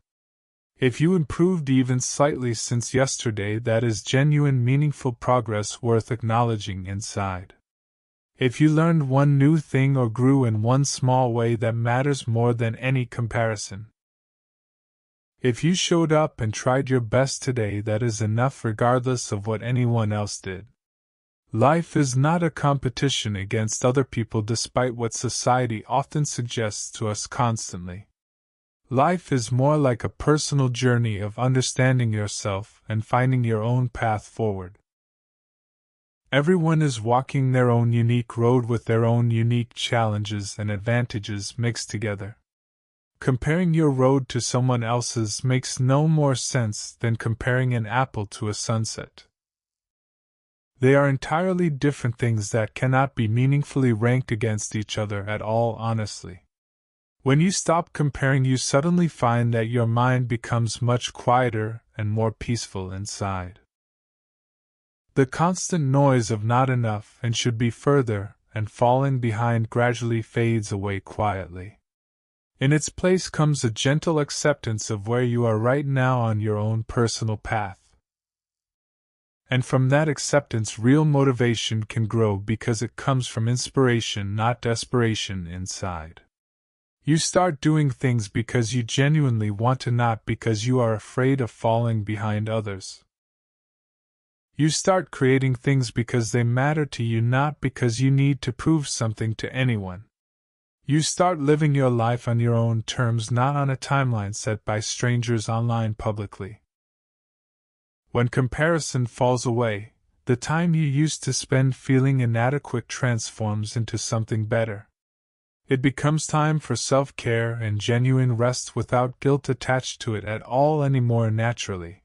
If you improved even slightly since yesterday, that is genuine, meaningful progress worth acknowledging inside. If you learned one new thing or grew in one small way, that matters more than any comparison. If you showed up and tried your best today, that is enough regardless of what anyone else did. Life is not a competition against other people, despite what society often suggests to us constantly. Life is more like a personal journey of understanding yourself and finding your own path forward. Everyone is walking their own unique road with their own unique challenges and advantages mixed together. Comparing your road to someone else's makes no more sense than comparing an apple to a sunset. They are entirely different things that cannot be meaningfully ranked against each other at all, honestly. When you stop comparing, you suddenly find that your mind becomes much quieter and more peaceful inside. The constant noise of not enough and should be further and falling behind gradually fades away quietly. In its place comes a gentle acceptance of where you are right now on your own personal path. And from that acceptance, real motivation can grow because it comes from inspiration, not desperation inside. You start doing things because you genuinely want to, not because you are afraid of falling behind others. You start creating things because they matter to you, not because you need to prove something to anyone. You start living your life on your own terms, not on a timeline set by strangers online publicly. When comparison falls away, the time you used to spend feeling inadequate transforms into something better. It becomes time for self-care and genuine rest without guilt attached to it at all anymore, naturally.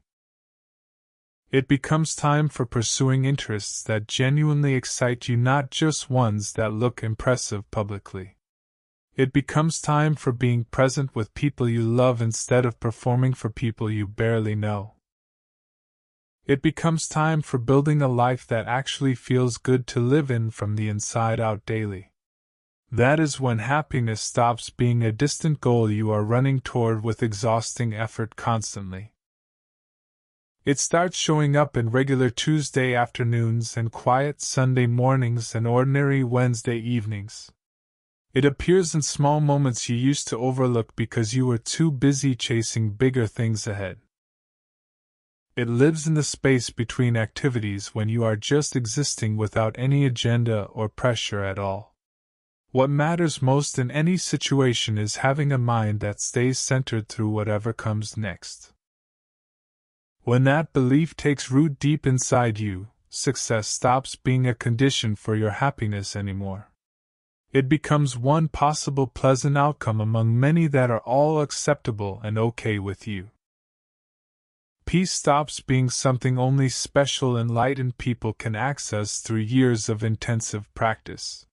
It becomes time for pursuing interests that genuinely excite you, not just ones that look impressive publicly. It becomes time for being present with people you love instead of performing for people you barely know. It becomes time for building a life that actually feels good to live in from the inside out daily. That is when happiness stops being a distant goal you are running toward with exhausting effort constantly. It starts showing up in regular Tuesday afternoons and quiet Sunday mornings and ordinary Wednesday evenings. It appears in small moments you used to overlook because you were too busy chasing bigger things ahead. It lives in the space between activities when you are just existing without any agenda or pressure at all. What matters most in any situation is having a mind that stays centered through whatever comes next. When that belief takes root deep inside you, success stops being a condition for your happiness anymore. It becomes one possible pleasant outcome among many that are all acceptable and okay with you. Peace stops being something only special, enlightened people can access through years of intensive practice.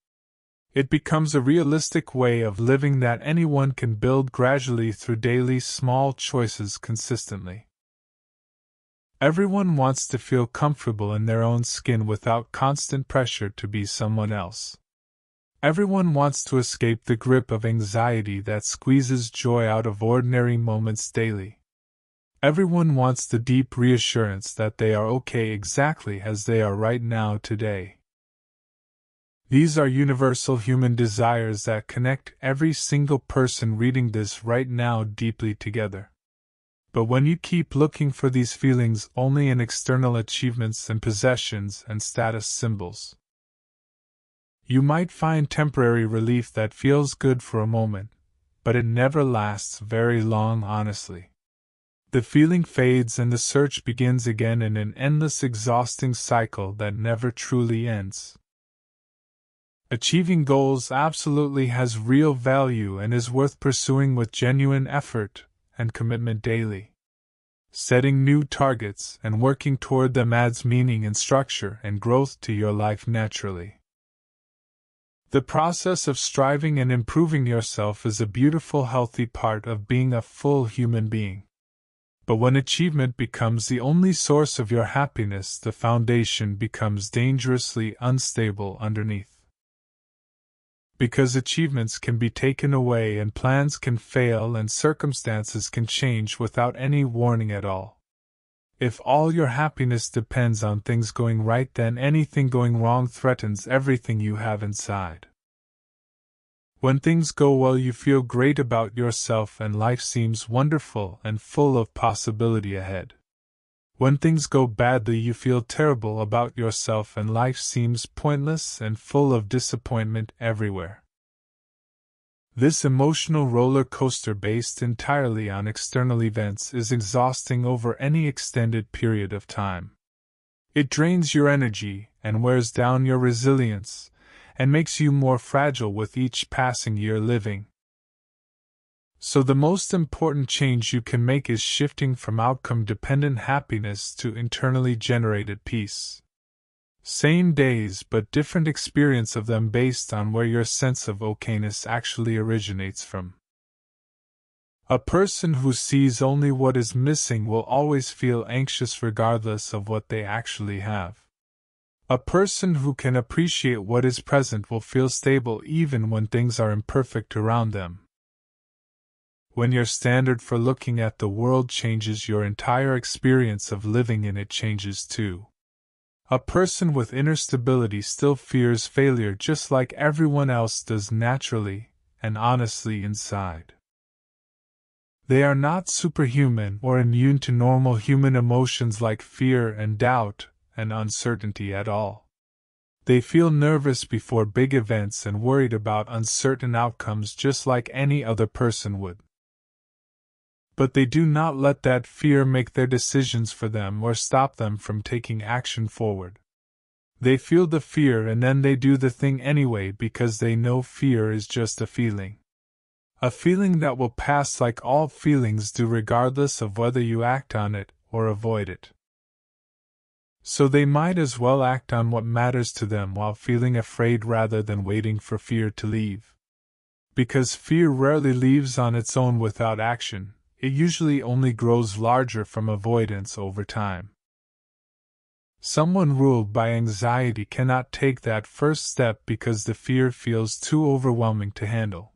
It becomes a realistic way of living that anyone can build gradually through daily small choices consistently. Everyone wants to feel comfortable in their own skin without constant pressure to be someone else. Everyone wants to escape the grip of anxiety that squeezes joy out of ordinary moments daily. Everyone wants the deep reassurance that they are okay exactly as they are right now today. These are universal human desires that connect every single person reading this right now deeply together. But when you keep looking for these feelings only in external achievements and possessions and status symbols, you might find temporary relief that feels good for a moment, but it never lasts very long, honestly. The feeling fades and the search begins again in an endless, exhausting cycle that never truly ends. Achieving goals absolutely has real value and is worth pursuing with genuine effort and commitment daily. Setting new targets and working toward them adds meaning and structure and growth to your life naturally. The process of striving and improving yourself is a beautiful, healthy part of being a full human being. But when achievement becomes the only source of your happiness, the foundation becomes dangerously unstable underneath. Because achievements can be taken away and plans can fail and circumstances can change without any warning at all. If all your happiness depends on things going right, then anything going wrong threatens everything you have inside. When things go well, you feel great about yourself and life seems wonderful and full of possibility ahead. When things go badly, you feel terrible about yourself and life seems pointless and full of disappointment everywhere. This emotional roller coaster based entirely on external events is exhausting over any extended period of time. It drains your energy and wears down your resilience, and makes you more fragile with each passing year living. So the most important change you can make is shifting from outcome-dependent happiness to internally generated peace. Same days but different experience of them based on where your sense of okayness actually originates from. A person who sees only what is missing will always feel anxious regardless of what they actually have. A person who can appreciate what is present will feel stable even when things are imperfect around them. When your standard for looking at the world changes, your entire experience of living in it changes too. A person with inner stability still fears failure just like everyone else does naturally and honestly inside. They are not superhuman or immune to normal human emotions like fear and doubt and uncertainty at all. They feel nervous before big events and worried about uncertain outcomes just like any other person would. But they do not let that fear make their decisions for them or stop them from taking action forward. They feel the fear and then they do the thing anyway because they know fear is just a feeling. A feeling that will pass like all feelings do regardless of whether you act on it or avoid it. So they might as well act on what matters to them while feeling afraid rather than waiting for fear to leave. Because fear rarely leaves on its own without action. It usually only grows larger from avoidance over time. Someone ruled by anxiety cannot take that first step because the fear feels too overwhelming to handle.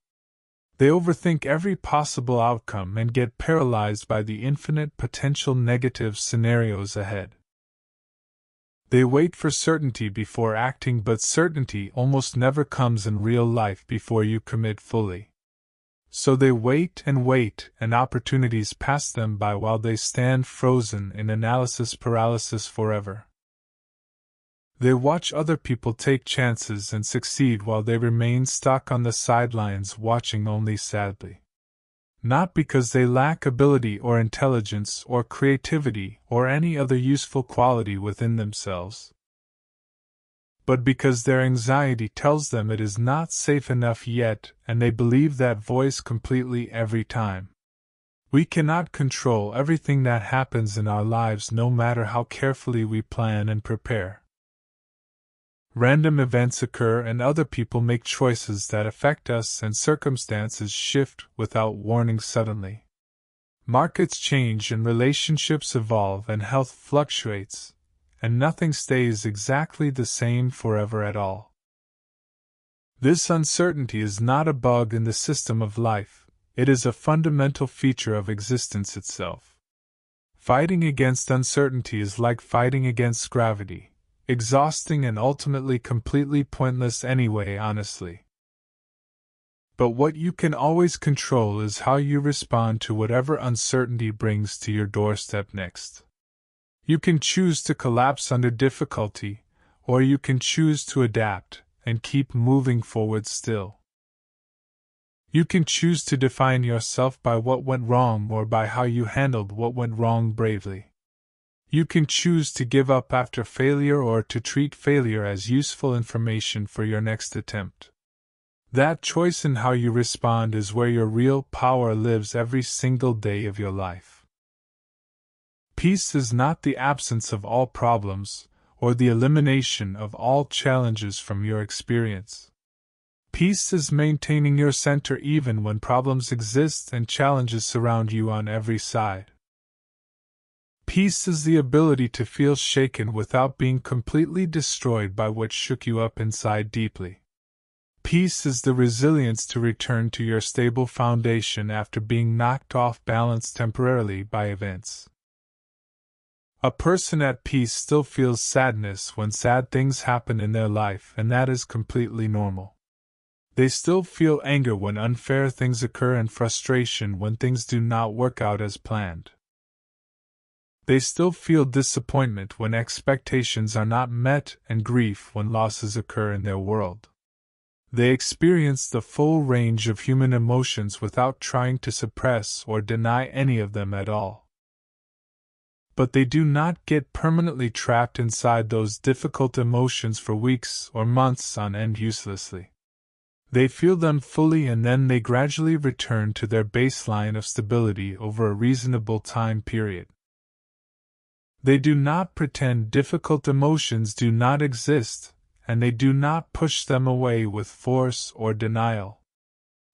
They overthink every possible outcome and get paralyzed by the infinite potential negative scenarios ahead. They wait for certainty before acting, but certainty almost never comes in real life before you commit fully. So they wait, and opportunities pass them by while they stand frozen in analysis paralysis forever. They watch other people take chances and succeed while they remain stuck on the sidelines watching only sadly. Not because they lack ability or intelligence or creativity or any other useful quality within themselves, but because their anxiety tells them it is not safe enough yet, and they believe that voice completely every time. We cannot control everything that happens in our lives no matter how carefully we plan and prepare. Random events occur and other people make choices that affect us and circumstances shift without warning suddenly. Markets change and relationships evolve and health fluctuates. And nothing stays exactly the same forever at all. This uncertainty is not a bug in the system of life, it is a fundamental feature of existence itself. Fighting against uncertainty is like fighting against gravity, exhausting and ultimately completely pointless anyway, honestly. But what you can always control is how you respond to whatever uncertainty brings to your doorstep next. You can choose to collapse under difficulty, or you can choose to adapt and keep moving forward still. You can choose to define yourself by what went wrong or by how you handled what went wrong bravely. You can choose to give up after failure or to treat failure as useful information for your next attempt. That choice in how you respond is where your real power lives every single day of your life. Peace is not the absence of all problems, or the elimination of all challenges from your experience. Peace is maintaining your center even when problems exist and challenges surround you on every side. Peace is the ability to feel shaken without being completely destroyed by what shook you up inside deeply. Peace is the resilience to return to your stable foundation after being knocked off balance temporarily by events. A person at peace still feels sadness when sad things happen in their life, and that is completely normal. They still feel anger when unfair things occur and frustration when things do not work out as planned. They still feel disappointment when expectations are not met and grief when losses occur in their world. They experience the full range of human emotions without trying to suppress or deny any of them at all. But they do not get permanently trapped inside those difficult emotions for weeks or months on end uselessly. They feel them fully and then they gradually return to their baseline of stability over a reasonable time period. They do not pretend difficult emotions do not exist, and they do not push them away with force or denial.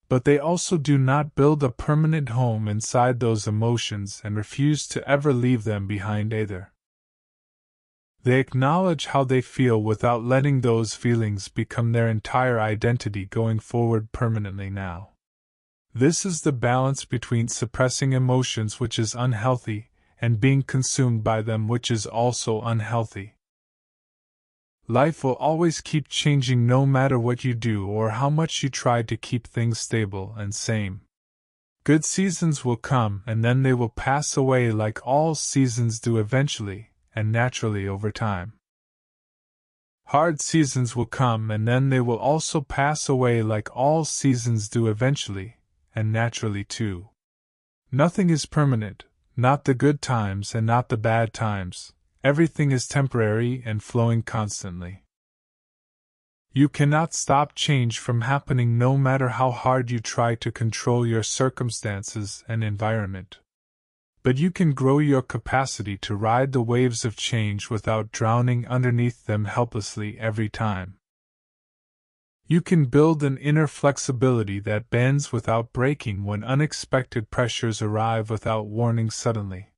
But they also do not build a permanent home inside those emotions and refuse to ever leave them behind either. They acknowledge how they feel without letting those feelings become their entire identity going forward permanently now. This is the balance between suppressing emotions, which is unhealthy, and being consumed by them, which is also unhealthy. Life will always keep changing no matter what you do or how much you try to keep things stable and same. Good seasons will come and then they will pass away like all seasons do eventually, and naturally over time. Hard seasons will come and then they will also pass away like all seasons do eventually, and naturally too. Nothing is permanent, not the good times and not the bad times. Everything is temporary and flowing constantly. You cannot stop change from happening no matter how hard you try to control your circumstances and environment. But you can grow your capacity to ride the waves of change without drowning underneath them helplessly every time. You can build an inner flexibility that bends without breaking when unexpected pressures arrive without warning suddenly.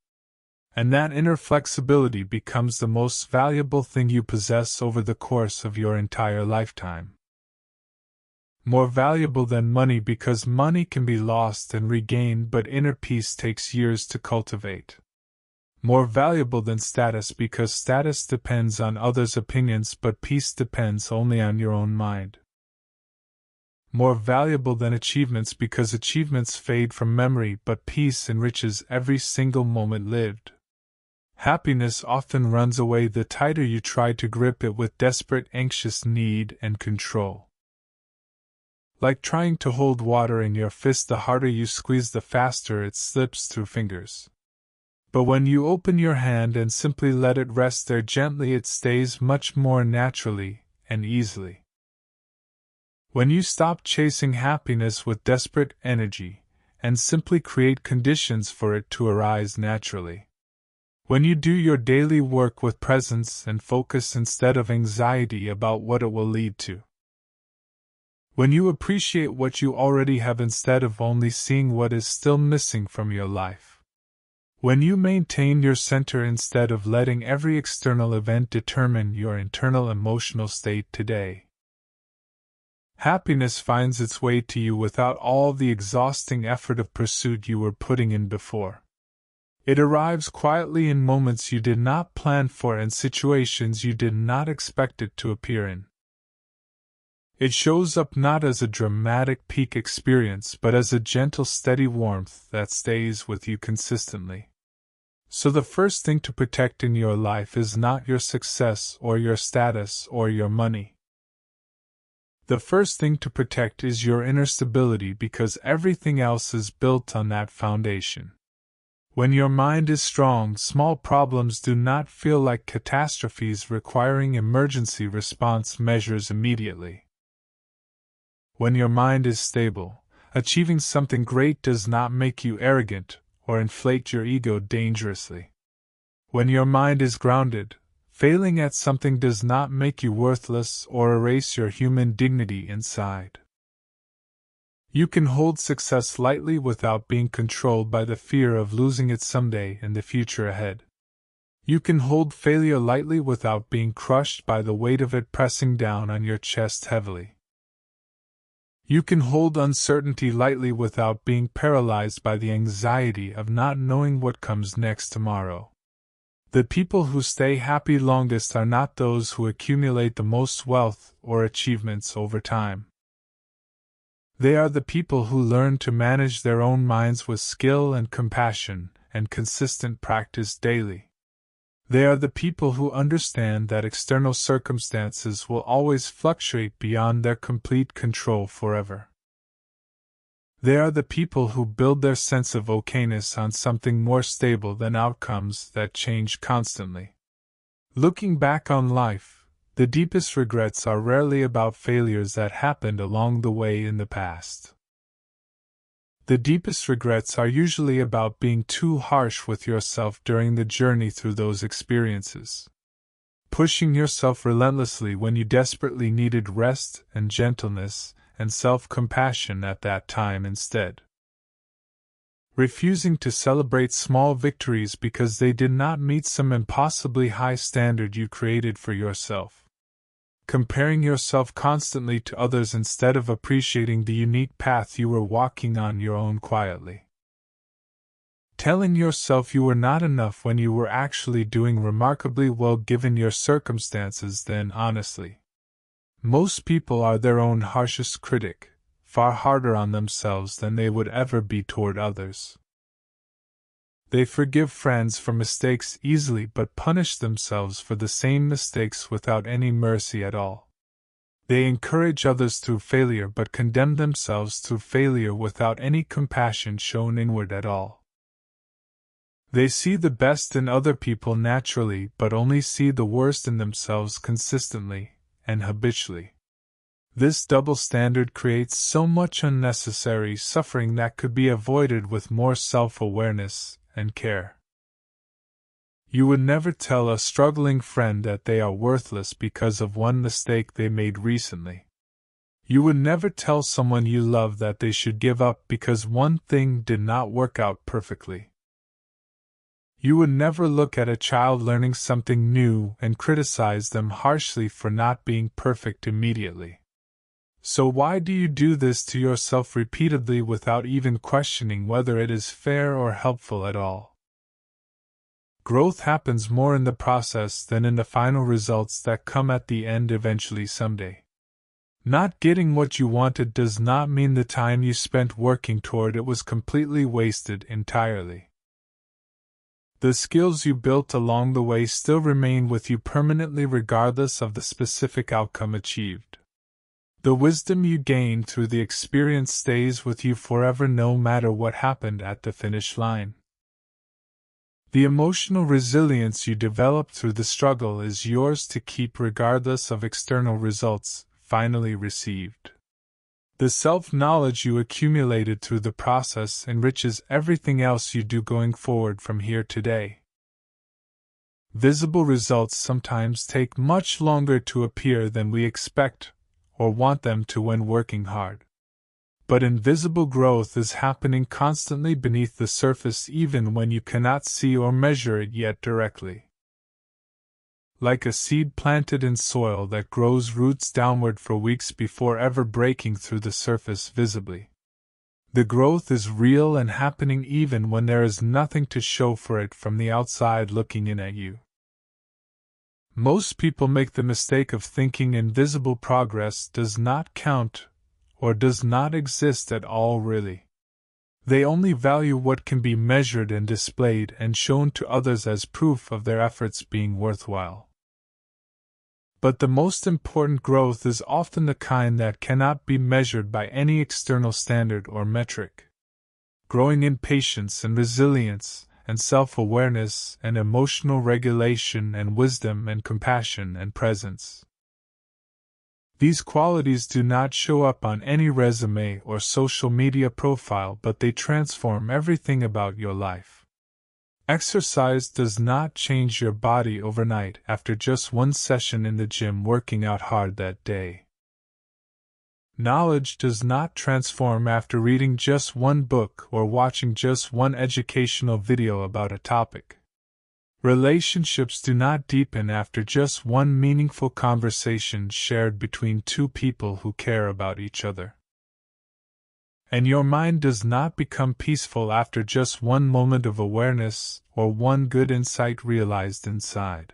And that inner flexibility becomes the most valuable thing you possess over the course of your entire lifetime. More valuable than money because money can be lost and regained, but inner peace takes years to cultivate. More valuable than status because status depends on others' opinions, but peace depends only on your own mind. More valuable than achievements because achievements fade from memory, but peace enriches every single moment lived. Happiness often runs away the tighter you try to grip it with desperate, anxious need and control. Like trying to hold water in your fist, the harder you squeeze, the faster it slips through fingers. But when you open your hand and simply let it rest there gently, it stays much more naturally and easily. When you stop chasing happiness with desperate energy, and simply create conditions for it to arise naturally. When you do your daily work with presence and focus instead of anxiety about what it will lead to. When you appreciate what you already have instead of only seeing what is still missing from your life. When you maintain your center instead of letting every external event determine your internal emotional state today. Happiness finds its way to you without all the exhausting effort of pursuit you were putting in before. It arrives quietly in moments you did not plan for and situations you did not expect it to appear in. It shows up not as a dramatic peak experience but as a gentle, steady warmth that stays with you consistently. So the first thing to protect in your life is not your success or your status or your money. The first thing to protect is your inner stability because everything else is built on that foundation. When your mind is strong, small problems do not feel like catastrophes requiring emergency response measures immediately. When your mind is stable, achieving something great does not make you arrogant or inflate your ego dangerously. When your mind is grounded, failing at something does not make you worthless or erase your human dignity inside. You can hold success lightly without being controlled by the fear of losing it someday in the future ahead. You can hold failure lightly without being crushed by the weight of it pressing down on your chest heavily. You can hold uncertainty lightly without being paralyzed by the anxiety of not knowing what comes next tomorrow. The people who stay happy longest are not those who accumulate the most wealth or achievements over time. They are the people who learn to manage their own minds with skill and compassion and consistent practice daily. They are the people who understand that external circumstances will always fluctuate beyond their complete control forever. They are the people who build their sense of okayness on something more stable than outcomes that change constantly. Looking back on life, the deepest regrets are rarely about failures that happened along the way in the past. The deepest regrets are usually about being too harsh with yourself during the journey through those experiences. Pushing yourself relentlessly when you desperately needed rest and gentleness and self-compassion at that time instead. Refusing to celebrate small victories because they did not meet some impossibly high standard you created for yourself. Comparing yourself constantly to others instead of appreciating the unique path you were walking on your own quietly. Telling yourself you were not enough when you were actually doing remarkably well given your circumstances. Then honestly, most people are their own harshest critic, far harder on themselves than they would ever be toward others. They forgive friends for mistakes easily but punish themselves for the same mistakes without any mercy at all. They encourage others through failure but condemn themselves through failure without any compassion shown inward at all. They see the best in other people naturally but only see the worst in themselves consistently and habitually. This double standard creates so much unnecessary suffering that could be avoided with more self-awareness and care. You would never tell a struggling friend that they are worthless because of one mistake they made recently. You would never tell someone you love that they should give up because one thing did not work out perfectly. You would never look at a child learning something new and criticize them harshly for not being perfect immediately. So why do you do this to yourself repeatedly without even questioning whether it is fair or helpful at all? Growth happens more in the process than in the final results that come at the end eventually someday. Not getting what you wanted does not mean the time you spent working toward it was completely wasted entirely. The skills you built along the way still remain with you permanently regardless of the specific outcome achieved. The wisdom you gained through the experience stays with you forever no matter what happened at the finish line. The emotional resilience you developed through the struggle is yours to keep regardless of external results finally received. The self-knowledge you accumulated through the process enriches everything else you do going forward from here today. Visible results sometimes take much longer to appear than we expect or want them to when working hard. But invisible growth is happening constantly beneath the surface even when you cannot see or measure it yet directly. Like a seed planted in soil that grows roots downward for weeks before ever breaking through the surface visibly. The growth is real and happening even when there is nothing to show for it from the outside looking in at you. Most people make the mistake of thinking invisible progress does not count or does not exist at all really. They only value what can be measured and displayed and shown to others as proof of their efforts being worthwhile. But the most important growth is often the kind that cannot be measured by any external standard or metric. Growing in patience and resilience, and self-awareness and emotional regulation and wisdom and compassion and presence. These qualities do not show up on any resume or social media profile, but they transform everything about your life. Exercise does not change your body overnight after just one session in the gym working out hard that day. Knowledge does not transform after reading just one book or watching just one educational video about a topic. Relationships do not deepen after just one meaningful conversation shared between two people who care about each other. And your mind does not become peaceful after just one moment of awareness or one good insight realized inside.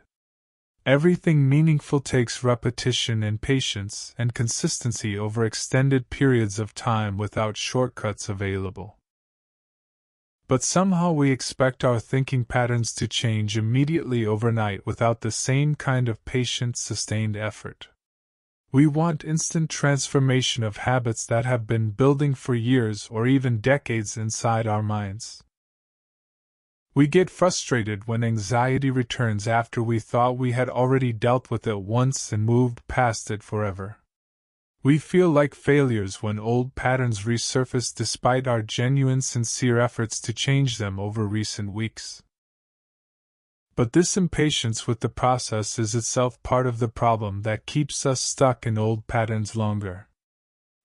Everything meaningful takes repetition and patience and consistency over extended periods of time without shortcuts available. But somehow we expect our thinking patterns to change immediately overnight without the same kind of patient, sustained effort. We want instant transformation of habits that have been building for years or even decades inside our minds. We get frustrated when anxiety returns after we thought we had already dealt with it once and moved past it forever. We feel like failures when old patterns resurface despite our genuine, sincere efforts to change them over recent weeks. But this impatience with the process is itself part of the problem that keeps us stuck in old patterns longer.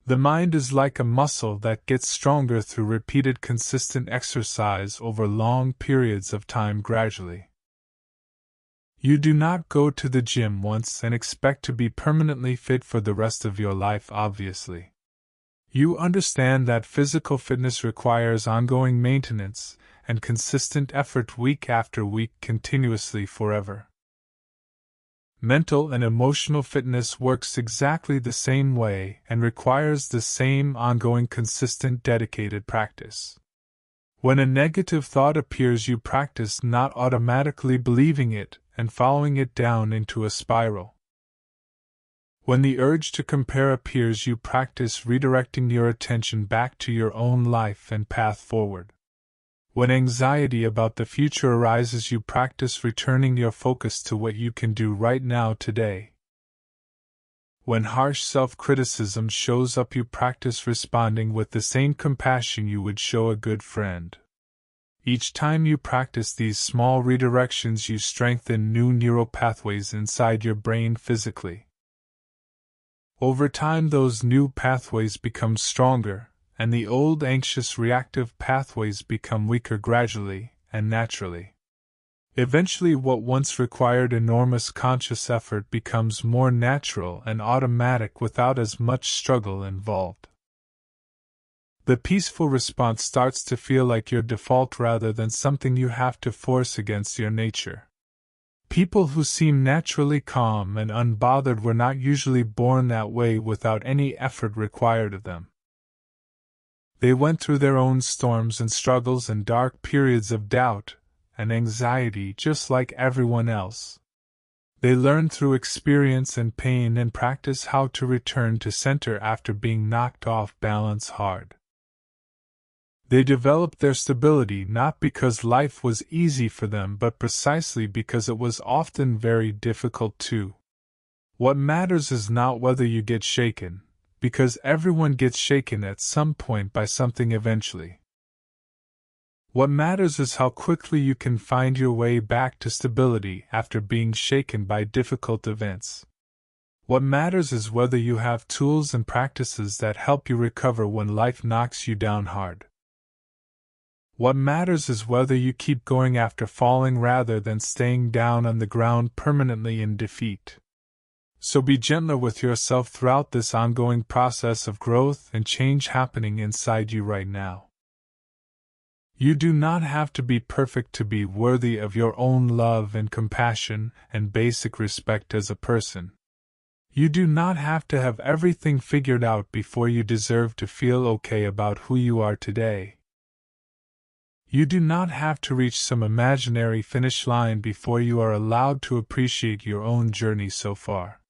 The mind is like a muscle that gets stronger through repeated, consistent exercise over long periods of time gradually. You do not go to the gym once and expect to be permanently fit for the rest of your life, obviously. You understand that physical fitness requires ongoing maintenance and consistent effort week after week, continuously, forever. Mental and emotional fitness works exactly the same way and requires the same ongoing, consistent, dedicated practice. When a negative thought appears, you practice not automatically believing it and following it down into a spiral. When the urge to compare appears, you practice redirecting your attention back to your own life and path forward. When anxiety about the future arises, you practice returning your focus to what you can do right now, today. When harsh self-criticism shows up, you practice responding with the same compassion you would show a good friend. Each time you practice these small redirections, you strengthen new neural pathways inside your brain physically. Over time, those new pathways become stronger, and the old anxious reactive pathways become weaker gradually and naturally. Eventually, what once required enormous conscious effort becomes more natural and automatic without as much struggle involved. The peaceful response starts to feel like your default rather than something you have to force against your nature. People who seem naturally calm and unbothered were not usually born that way without any effort required of them. They went through their own storms and struggles and dark periods of doubt and anxiety just like everyone else. They learned through experience and pain and practice how to return to center after being knocked off balance hard. They developed their stability not because life was easy for them, but precisely because it was often very difficult too. What matters is not whether you get shaken, because everyone gets shaken at some point by something eventually. What matters is how quickly you can find your way back to stability after being shaken by difficult events. What matters is whether you have tools and practices that help you recover when life knocks you down hard. What matters is whether you keep going after falling rather than staying down on the ground permanently in defeat. So be gentler with yourself throughout this ongoing process of growth and change happening inside you right now. You do not have to be perfect to be worthy of your own love and compassion and basic respect as a person. You do not have to have everything figured out before you deserve to feel okay about who you are today. You do not have to reach some imaginary finish line before you are allowed to appreciate your own journey so far.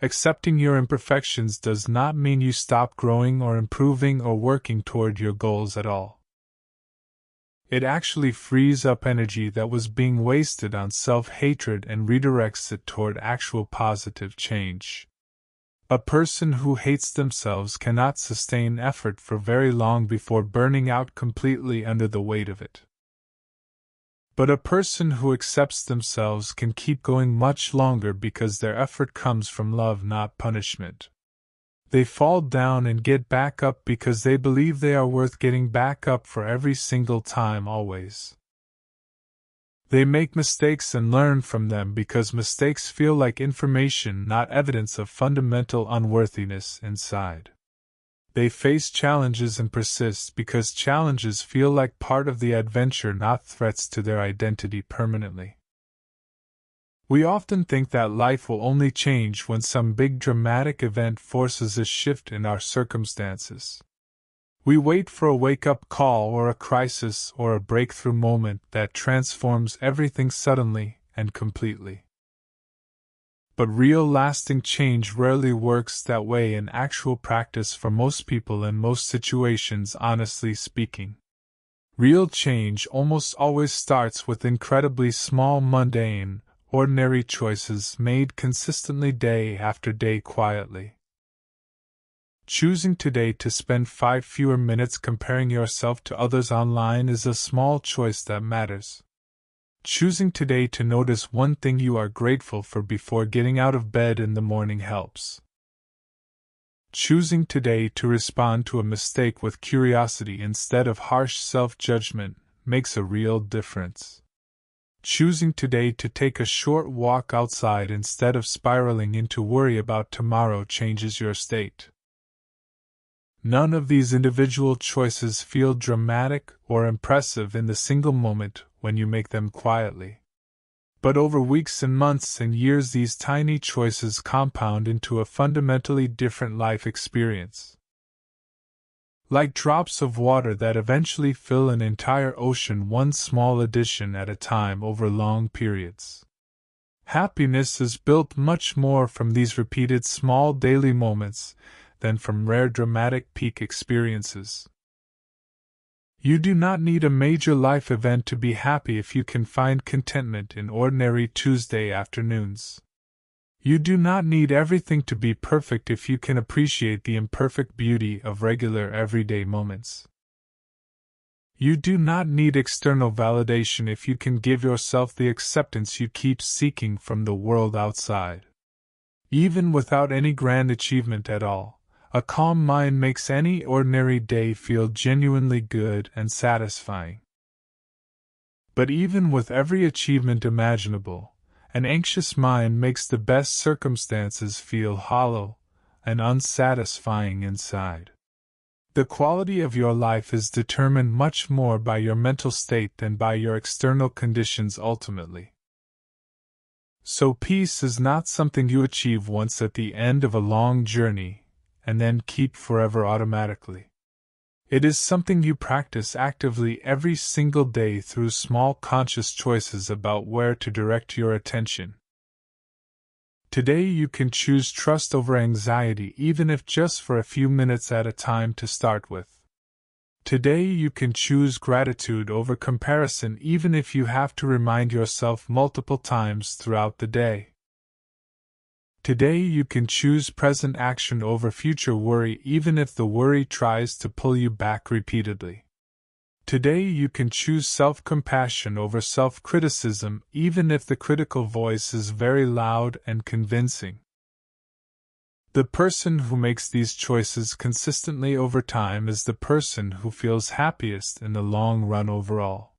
Accepting your imperfections does not mean you stop growing or improving or working toward your goals at all. It actually frees up energy that was being wasted on self-hatred and redirects it toward actual positive change. A person who hates themselves cannot sustain effort for very long before burning out completely under the weight of it. But a person who accepts themselves can keep going much longer because their effort comes from love, not punishment. They fall down and get back up because they believe they are worth getting back up for every single time, always. They make mistakes and learn from them because mistakes feel like information, not evidence of fundamental unworthiness inside. They face challenges and persist because challenges feel like part of the adventure, not threats to their identity permanently. We often think that life will only change when some big dramatic event forces a shift in our circumstances. We wait for a wake-up call or a crisis or a breakthrough moment that transforms everything suddenly and completely. But real lasting change rarely works that way in actual practice for most people in most situations, honestly speaking. Real change almost always starts with incredibly small, mundane, ordinary choices made consistently day after day quietly. Choosing today to spend 5 fewer minutes comparing yourself to others online is a small choice that matters. Choosing today to notice one thing you are grateful for before getting out of bed in the morning helps. Choosing today to respond to a mistake with curiosity instead of harsh self-judgment makes a real difference. Choosing today to take a short walk outside instead of spiraling into worry about tomorrow changes your state. None of these individual choices feel dramatic or impressive in the single moment when you make them quietly. But over weeks and months and years, these tiny choices compound into a fundamentally different life experience. Like drops of water that eventually fill an entire ocean, one small addition at a time over long periods. Happiness is built much more from these repeated small daily moments than from rare dramatic peak experiences. You do not need a major life event to be happy if you can find contentment in ordinary Tuesday afternoons. You do not need everything to be perfect if you can appreciate the imperfect beauty of regular everyday moments. You do not need external validation if you can give yourself the acceptance you keep seeking from the world outside. Even without any grand achievement at all, a calm mind makes any ordinary day feel genuinely good and satisfying. But even with every achievement imaginable, an anxious mind makes the best circumstances feel hollow and unsatisfying inside. The quality of your life is determined much more by your mental state than by your external conditions ultimately. So peace is not something you achieve once at the end of a long journey and then keep forever automatically. It is something you practice actively every single day through small conscious choices about where to direct your attention. Today you can choose trust over anxiety, even if just for a few minutes at a time to start with. Today you can choose gratitude over comparison, even if you have to remind yourself multiple times throughout the day. Today you can choose present action over future worry, even if the worry tries to pull you back repeatedly. Today you can choose self-compassion over self-criticism, even if the critical voice is very loud and convincing. The person who makes these choices consistently over time is the person who feels happiest in the long run overall.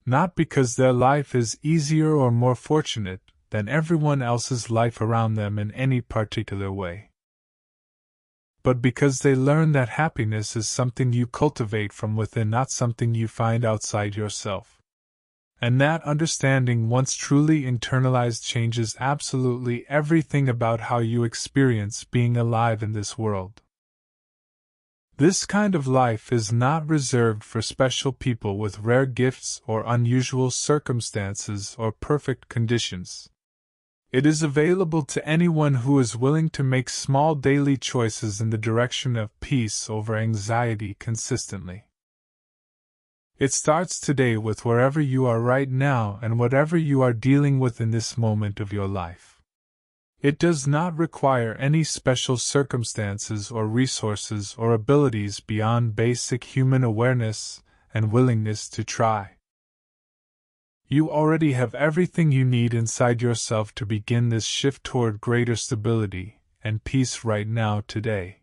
Not because their life is easier or more fortunate than everyone else's life around them in any particular way, but because they learn that happiness is something you cultivate from within, not something you find outside yourself. And that understanding, once truly internalized, changes absolutely everything about how you experience being alive in this world. This kind of life is not reserved for special people with rare gifts or unusual circumstances or perfect conditions. It is available to anyone who is willing to make small daily choices in the direction of peace over anxiety consistently. It starts today with wherever you are right now and whatever you are dealing with in this moment of your life. It does not require any special circumstances or resources or abilities beyond basic human awareness and willingness to try. You already have everything you need inside yourself to begin this shift toward greater stability and peace right now today.